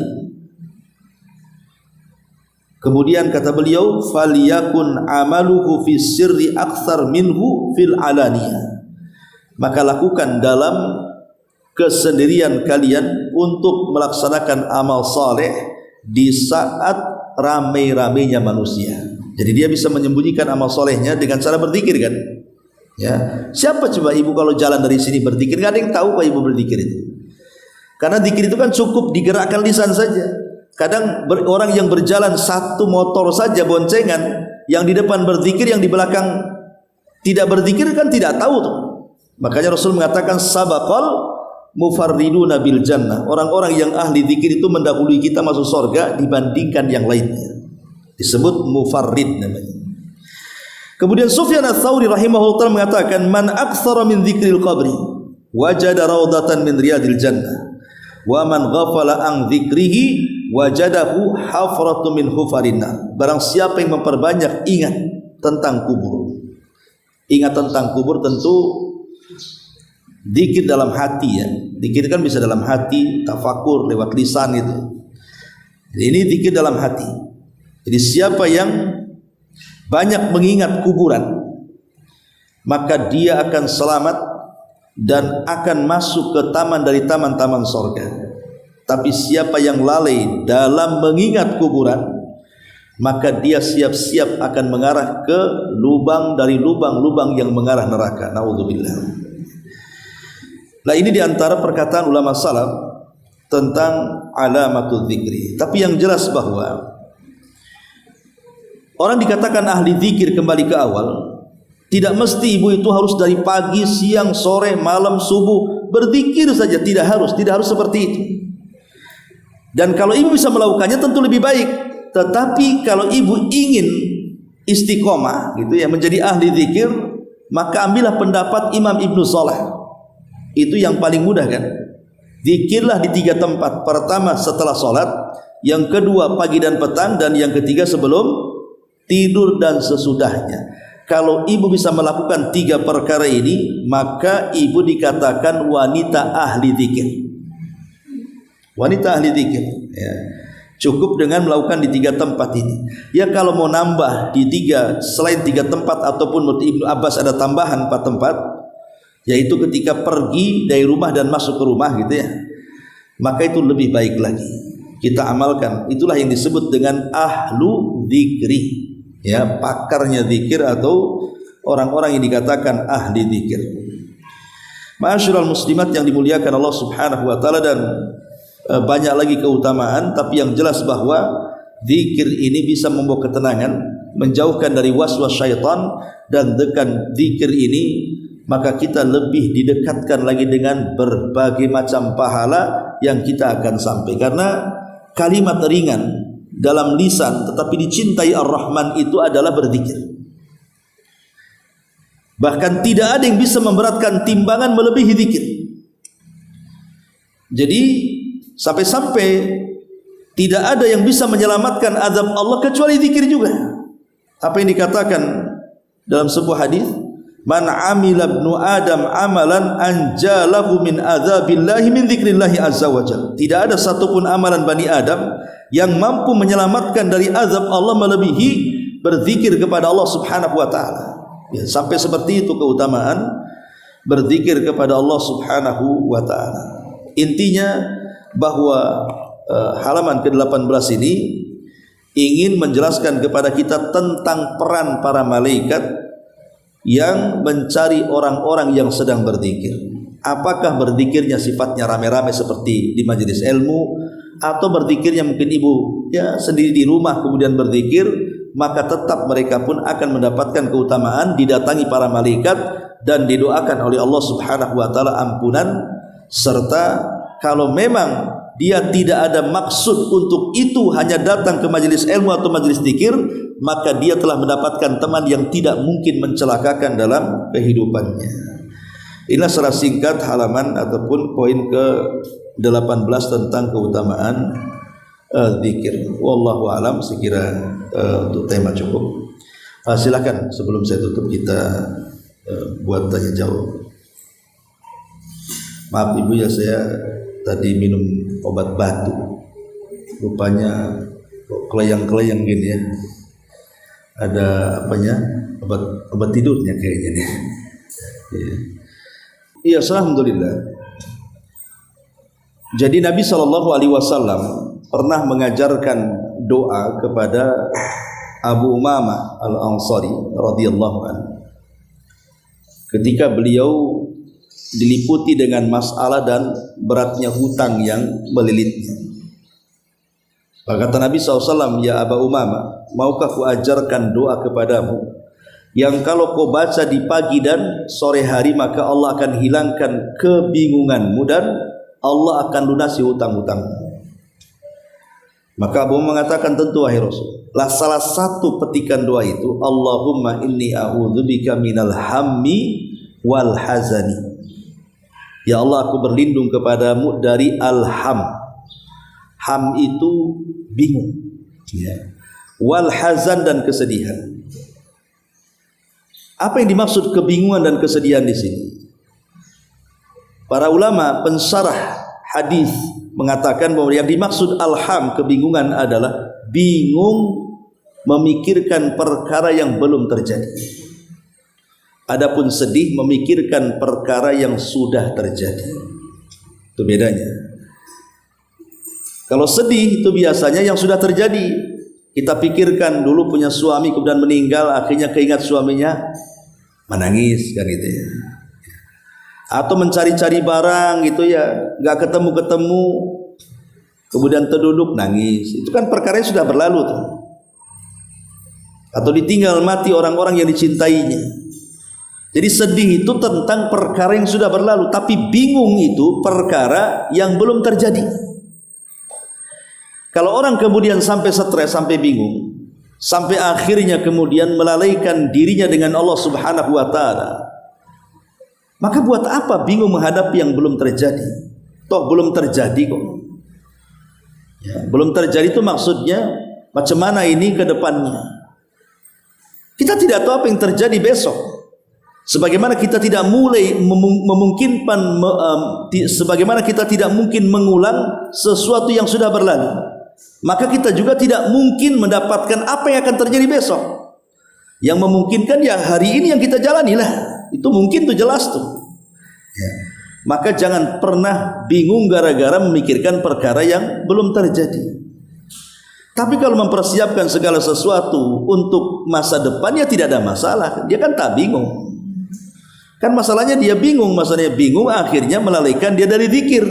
Kemudian kata beliau, falyakun amaluhu fi sirri aktsar minhu fil alaniyah, maka lakukan dalam kesendirian kalian untuk melaksanakan amal saleh di saat ramai-ramainya manusia. Jadi dia bisa menyembunyikan amal solehnya dengan cara berzikir kan? Ya, siapa coba ibu kalau jalan dari sini berzikir? Gak ada yang tahu pak ibu berzikir itu. Karena zikir itu kan cukup digerakkan lisan saja. Kadang orang yang berjalan satu motor saja boncengan, yang di depan berzikir, yang di belakang tidak berzikir kan tidak tahu tuh. Makanya Rasul mengatakan sabaqal mufarriduna bil jannah, orang-orang yang ahli zikir itu mendahului kita masuk surga dibandingkan yang lainnya. Disebut mufarrid namanya. Kemudian Sufyan Ats-Tsauri rahimahullah ta'ala mengatakan, man aktsara min dzikril qabri wajada raudatan min riyadil jannah wa man ghafala an dzikrihi wajadahu hafratu min hufarin nar. Barang siapa yang memperbanyak ingat tentang kubur. Ingat tentang kubur tentu zikir dalam hati ya. Zikir kan bisa dalam hati, tafakur lewat lisan itu. Jadi ini zikir dalam hati. Jadi siapa yang banyak mengingat kuburan, maka dia akan selamat dan akan masuk ke taman dari taman-taman surga. Tapi siapa yang lalai dalam mengingat kuburan, maka dia siap-siap akan mengarah ke lubang dari lubang-lubang yang mengarah neraka. Naudzubillah. Nah ini diantara perkataan ulama salaf tentang alamatul dzikri. Tapi yang jelas bahwa orang dikatakan ahli zikir, kembali ke awal, tidak mesti ibu itu harus dari pagi, siang, sore, malam, subuh berzikir saja, tidak harus seperti itu. Dan kalau ibu bisa melakukannya tentu lebih baik. Tetapi kalau ibu ingin istiqomah gitu ya, menjadi ahli zikir, maka ambillah pendapat Imam Ibnu Shalah. Itu yang paling mudah kan. Zikirlah di 3 tempat. Pertama setelah sholat, yang kedua pagi dan petang, dan yang ketiga sebelum tidur dan sesudahnya. Kalau ibu bisa melakukan 3 perkara ini, maka ibu dikatakan wanita ahli zikir. Wanita ahli zikir ya. Cukup dengan melakukan di 3 tempat ini. Ya kalau mau nambah di 3 selain 3 tempat, ataupun menurut Ibnu Abbas ada tambahan 4 tempat, yaitu ketika pergi dari rumah dan masuk ke rumah gitu ya, maka itu lebih baik lagi kita amalkan. Itulah yang disebut dengan ahlu zikri ya, pakarnya zikir atau orang-orang yang dikatakan ahli zikir. Ma'asyiral muslimat yang dimuliakan Allah Subhanahu wa taala, dan banyak lagi keutamaan, tapi yang jelas bahwa zikir ini bisa membawa ketenangan, menjauhkan dari waswas syaitan, dan dengan zikir ini maka kita lebih didekatkan lagi dengan berbagai macam pahala yang kita akan sampai. Karena kalimat ringan dalam lisan tetapi dicintai Ar-Rahman itu adalah berzikir. Bahkan tidak ada yang bisa memberatkan timbangan melebihi zikir. Jadi sampai-sampai tidak ada yang bisa menyelamatkan azab Allah kecuali zikir juga. Apa yang dikatakan dalam sebuah hadis, man amila ibnu adam amalan anjalahu min azabillahi min dzikrillahi azza wajalla. Tidak ada satupun amalan Bani Adam yang mampu menyelamatkan dari azab Allah melebihi berzikir kepada Allah Subhanahu wa taala. Ya, sampai seperti itu keutamaan berzikir kepada Allah Subhanahu wa taala. Intinya bahwa halaman ke-18 ini ingin menjelaskan kepada kita tentang peran para malaikat yang mencari orang-orang yang sedang berzikir. Apakah berzikirnya sifatnya rame-rame seperti di majelis ilmu, atau berzikirnya mungkin ibu ya sendiri di rumah kemudian berzikir, maka tetap mereka pun akan mendapatkan keutamaan, didatangi para malaikat dan didoakan oleh Allah Subhanahu wa taala ampunan. Serta kalau memang dia tidak ada maksud untuk itu, hanya datang ke majelis ilmu atau majelis zikir, maka dia telah mendapatkan teman yang tidak mungkin mencelakakan dalam kehidupannya. Inilah secara singkat halaman ataupun poin ke-18 tentang keutamaan zikir. Wallahu alam, sekira untuk tema cukup. Silakan sebelum saya tutup kita buat tanya jawab. Maaf Ibu ya, saya tadi minum obat batu. Rupanya keleyang-keleyang gini ya. Ada apanya? Obat tidurnya kayaknya nih. Iya, alhamdulillah. Jadi Nabi SAW pernah mengajarkan doa kepada Abu Umamah Al-Ansari radhiyallahu anhu ketika beliau diliputi dengan masalah dan beratnya hutang yang melilitnya. Maka kata Nabi SAW, ya Abu Umamah, maukah ku ajarkan doa kepadamu yang kalau kau baca di pagi dan sore hari maka Allah akan hilangkan kebingunganmu dan Allah akan lunasi hutang-hutangmu. Maka Abu mengatakan, tentu wahai Rasul. Lah salah satu petikan doa itu, Allahumma inni a'udzubika minal hammi wal hazani. Ya Allah, aku berlindung kepadamu dari al-ham. Ham itu bingung, ya. Wal hazan, dan kesedihan. Apa yang dimaksud kebingungan dan kesedihan di sini? Para ulama pensyarah hadis mengatakan bahwa yang dimaksud alham, kebingungan, adalah bingung memikirkan perkara yang belum terjadi. Adapun sedih memikirkan perkara yang sudah terjadi. Itu bedanya. Kalau sedih itu biasanya yang sudah terjadi. Kita pikirkan dulu punya suami kemudian meninggal, akhirnya keingat suaminya, menangis kan gitu ya. Atau mencari-cari barang gitu ya, nggak ketemu-ketemu, kemudian terduduk nangis. Itu kan perkara yang sudah berlalu tuh. Atau ditinggal mati orang-orang yang dicintainya. Jadi sedih itu tentang perkara yang sudah berlalu, tapi bingung itu perkara yang belum terjadi. Kalau orang kemudian sampai stres, sampai bingung, sampai akhirnya kemudian melalaikan dirinya dengan Allah Subhanahu wa taala, maka buat apa bingung menghadapi yang belum terjadi? Toh belum terjadi kok. Ya, belum terjadi itu maksudnya macam mana ini ke depannya? Kita tidak tahu apa yang terjadi besok. Sebagaimana kita tidak sebagaimana kita tidak mungkin mengulang sesuatu yang sudah berlalu, maka kita juga tidak mungkin mendapatkan apa yang akan terjadi besok. Yang memungkinkan ya hari ini yang kita jalani lah. Itu mungkin tuh, jelas tuh. Ya. Maka jangan pernah bingung gara-gara memikirkan perkara yang belum terjadi. Tapi kalau mempersiapkan segala sesuatu untuk masa depan, ya tidak ada masalah. Dia kan tak bingung. Kan masalahnya dia bingung, akhirnya melalaikan dia dari zikir.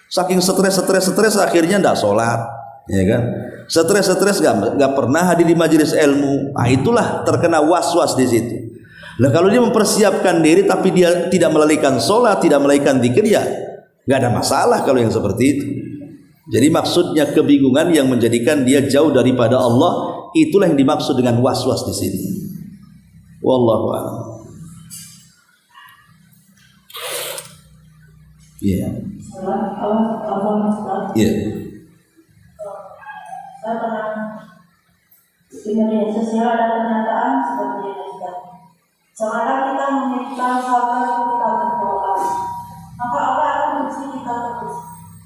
Saking stres akhirnya tidak sholat, ya kan? Stres nggak pernah hadir di majelis ilmu. Nah, itulah terkena was-was di situ. Nah, kalau dia mempersiapkan diri tapi dia tidak melalaikan sholat, tidak melalaikan zikir, ya nggak ada masalah kalau yang seperti itu. Jadi maksudnya kebingungan yang menjadikan dia jauh daripada Allah, itulah yang dimaksud dengan was-was di sini. Wallahu a'lam. Iya. Iya. Saya pernah di media sosial ada pernyataan seperti ini. Sekarang kita meminta sabar ketika berdoa, maka Allah akan berusaha kita terus.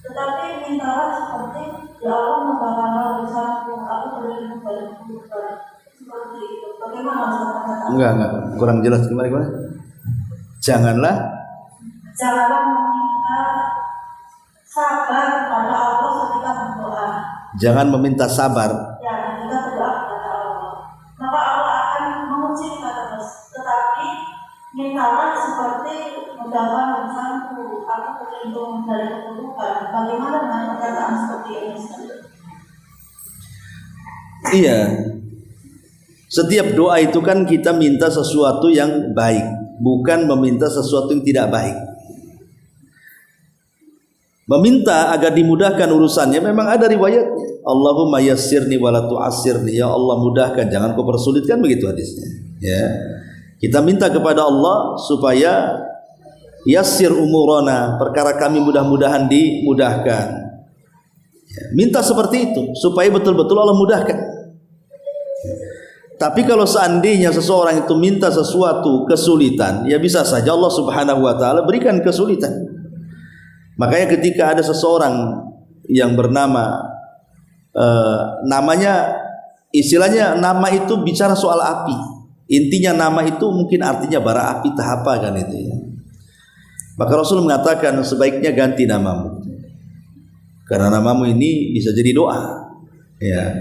Tetapi mintalah seperti ya Allah membawakan urusanku, aku berlindung padamu, seperti itu. Bagaimana Ustaz? Enggak, kurang jelas gimana? Janganlah meminta sabar kepada Allah ketika berdoa. Jangan meminta sabar. Ya, kita berdoa kepada Allah. Maka Allah akan menguji kita terus. Tetapi mintalah seperti mudahkan urusanku, aku berlindung dari keburukan. Bagaimana dengan perkataan seperti ini? Iya. Setiap doa itu kan kita minta sesuatu yang baik, bukan meminta sesuatu yang tidak baik. Meminta agar dimudahkan urusannya memang ada riwayatnya. Allahumma yassirni wa la tu'assirni. Ya Allah mudahkan, jangan kau persulitkan, begitu hadisnya. Ya. Kita minta kepada Allah supaya yassir umurana, perkara kami mudah-mudahan dimudahkan. Ya, minta seperti itu supaya betul-betul Allah mudahkan. Tapi kalau seandainya seseorang itu minta sesuatu kesulitan, ya bisa saja Allah Subhanahu wa taala berikan kesulitan. Makanya ketika ada seseorang yang bernama namanya, istilahnya nama itu bicara soal api. Intinya nama itu mungkin artinya bara api tahap apa kan itu ya. Maka Rasul mengatakan sebaiknya ganti namamu. Karena namamu ini bisa jadi doa. Ya.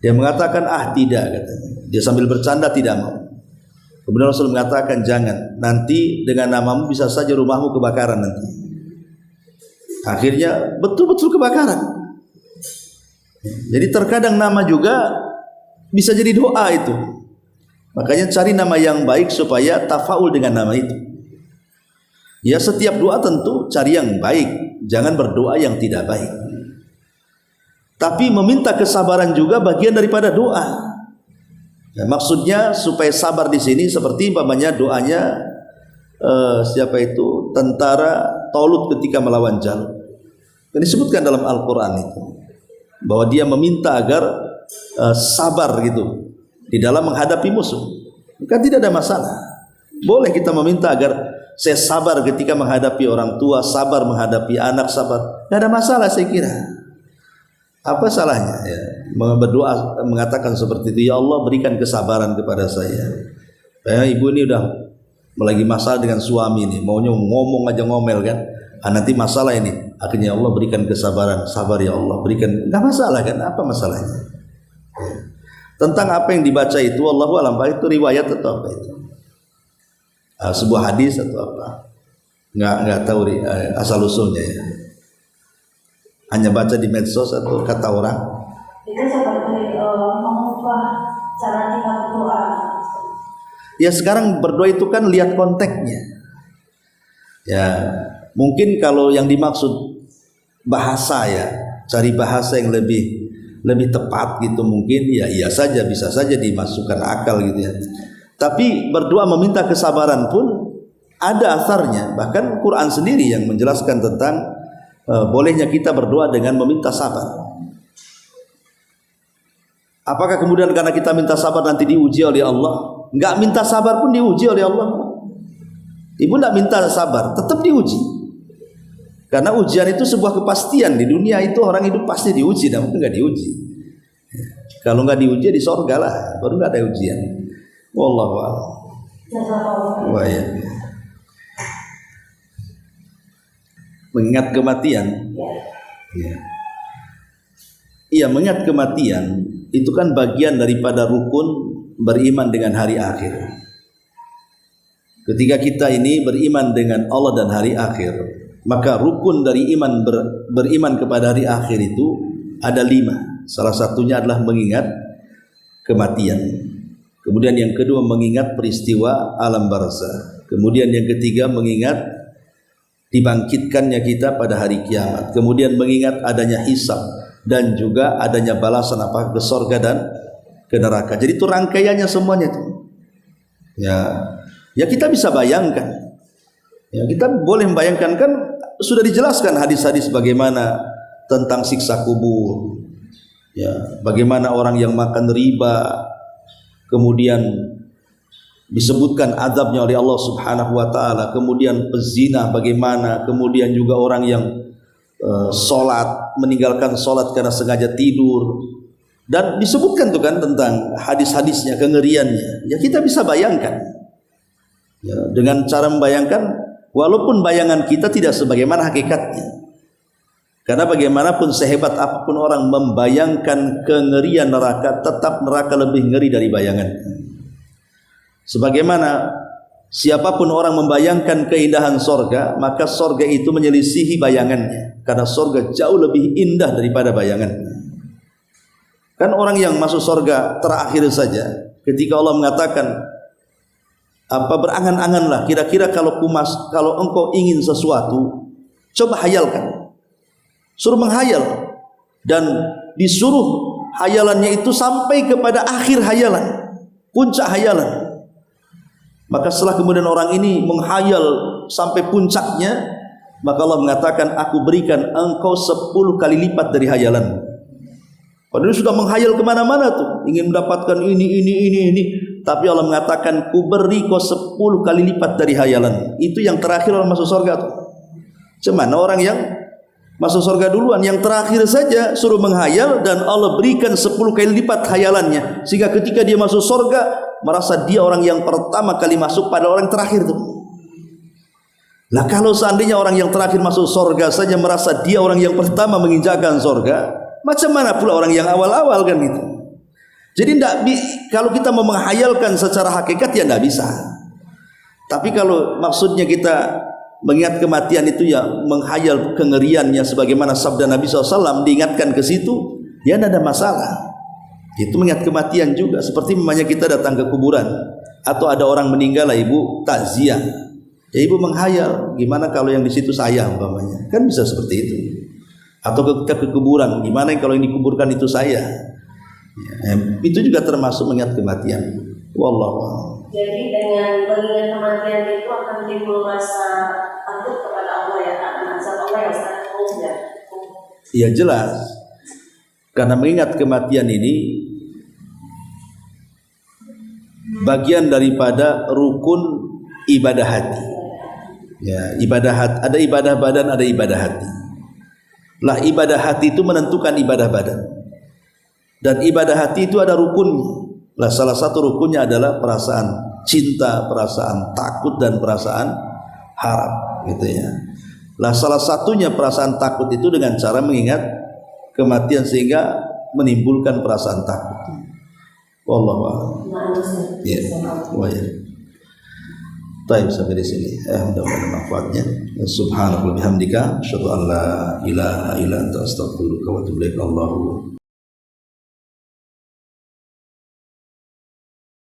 Dia mengatakan tidak katanya. Dia sambil bercanda tidak mau. Kemudian Rasul mengatakan jangan. Nanti dengan namamu bisa saja rumahmu kebakaran nanti. Akhirnya betul-betul kebakaran. Jadi terkadang nama juga bisa jadi doa itu. Makanya cari nama yang baik supaya tafaul dengan nama itu. Ya setiap doa tentu cari yang baik. Jangan berdoa yang tidak baik. Tapi meminta kesabaran juga bagian daripada doa. Ya, maksudnya supaya sabar di sini seperti umpamanya doanya siapa itu tentara Talut ketika melawan Jalut. Ini disebutkan dalam Al-Quran itu bahwa dia meminta agar sabar gitu di dalam menghadapi musuh. Maka tidak ada masalah. Boleh kita meminta agar saya sabar ketika menghadapi orang tua, sabar menghadapi anak, sabar. Tidak ada masalah saya kira. Apa salahnya ya, berdoa mengatakan seperti itu, ya Allah berikan kesabaran kepada saya. Ibu ini udah lagi masalah dengan suami ini, maunya ngomong aja ngomel kan. Nanti masalah ini, akhirnya Allah berikan kesabaran, sabar ya Allah berikan. Nggak masalah kan, apa masalahnya? Ya. Tentang apa yang dibaca itu, Allahu a'lam, itu riwayat atau apa itu? Sebuah hadis atau apa? Nggak tahu asal usulnya ya. Hanya baca di medsos atau kata orang? Itu seperti mengubah cara kita berdoa. Ya sekarang berdoa itu kan lihat konteksnya. Ya mungkin kalau yang dimaksud bahasa ya, cari bahasa yang lebih tepat gitu mungkin ya iya saja, bisa saja dimasukkan akal gitu ya. Tapi berdoa meminta kesabaran pun ada asarnya. Bahkan Quran sendiri yang menjelaskan tentang bolehnya kita berdoa dengan meminta sabar. Apakah kemudian karena kita minta sabar nanti diuji oleh Allah? Enggak minta sabar pun diuji oleh Allah. Ibu enggak minta sabar, tetap diuji. Karena ujian itu sebuah kepastian. Di dunia itu orang hidup pasti diuji, dan mungkin enggak diuji. Kalau enggak diuji di surga lah, baru enggak ada ujian. Wallahu a'lam. Wah ya. Mengingat kematian. Ya. Iya, mengingat kematian itu kan bagian daripada rukun beriman dengan hari akhir. Ketika kita ini beriman dengan Allah dan hari akhir, maka rukun dari iman beriman kepada hari akhir itu ada 5. Salah satunya adalah mengingat kematian. Kemudian yang kedua mengingat peristiwa alam barzakh. Kemudian yang ketiga mengingat dibangkitkannya kita pada hari kiamat. Kemudian mengingat adanya hisab dan juga adanya balasan apakah ke surga dan ke neraka. Jadi itu rangkaiannya semuanya itu. Ya kita bisa bayangkan. Ya kita boleh membayangkan kan sudah dijelaskan hadis-hadis bagaimana tentang siksa kubur. Ya, bagaimana orang yang makan riba kemudian disebutkan azabnya oleh Allah Subhanahu wa taala, kemudian pezina bagaimana, kemudian juga orang yang salat meninggalkan salat karena sengaja tidur, dan disebutkan tuh kan tentang hadis-hadisnya, kengeriannya. Ya kita bisa bayangkan. Ya, dengan cara membayangkan walaupun bayangan kita tidak sebagaimana hakikatnya. Karena bagaimanapun sehebat apapun orang membayangkan kengerian neraka, tetap neraka lebih ngeri dari bayangannya. Sebagaimana siapapun orang membayangkan keindahan sorga, maka sorga itu menyelisihi bayangannya. Karena sorga jauh lebih indah daripada bayangannya. Kan orang yang masuk sorga terakhir saja, ketika Allah mengatakan, berangan-anganlah, kira-kira kalau engkau ingin sesuatu, coba hayalkan. Suruh menghayal. Dan disuruh hayalannya itu sampai kepada akhir hayalan, puncak hayalan. Maka setelah kemudian orang ini menghayal sampai puncaknya, maka Allah mengatakan, aku berikan engkau 10 kali lipat dari hayalan. Padahal sudah menghayal kemana-mana tuh, ingin mendapatkan ini. Tapi Allah mengatakan, ku beri kau 10 kali lipat dari hayalan. Itu yang terakhir orang masuk surga tuh. Cuman orang yang masuk surga duluan, yang terakhir saja suruh menghayal dan Allah berikan 10 kali lipat hayalannya, sehingga ketika dia masuk surga merasa dia orang yang pertama kali masuk pada orang terakhir tuh. Nah, kalau seandainya orang yang terakhir masuk surga saja merasa dia orang yang pertama menginjakkan surga, macam mana pula orang yang awal-awal kan itu. Jadi kalau kita mau menghayalkan secara hakikat ya tidak bisa. Tapi kalau maksudnya kita mengingat kematian itu ya menghayal kengeriannya, sebagaimana sabda Nabi SAW diingatkan ke situ, ya tidak ada masalah. Itu mengingat kematian juga, seperti namanya kita datang ke kuburan atau ada orang meninggal, lah ibu takziah, ya ibu menghayal gimana kalau yang di situ saya umpamanya, kan bisa seperti itu. Atau ke kuburan, gimana kalau yang dikuburkan itu saya, ya, itu juga termasuk mengingat kematian. Wallahu a'lam. Jadi dengan mengingat kematian itu akan timbul rasa takut kepada Allah ya, azab Allah yang sangat ya. Ya jelas, karena mengingat kematian ini bagian daripada rukun ibadah hati. Ya, ibadah hati, ada ibadah badan, ada ibadah hati. Lah ibadah hati itu menentukan ibadah badan. Dan ibadah hati itu ada rukunnya. Lah salah satu rukunnya adalah perasaan cinta, perasaan takut dan perasaan harap gitu ya. Lah salah satunya perasaan takut itu dengan cara mengingat kematian sehingga menimbulkan perasaan takut. Wallahu a'lam. Ya. Wah ya. Baik, sampai di sini. Mudah-mudahan manfaatnya. Subhanallah bihamdika, asyhadu an la ilaha illa anta astaghfiruka wa atubu ilaik. Allahu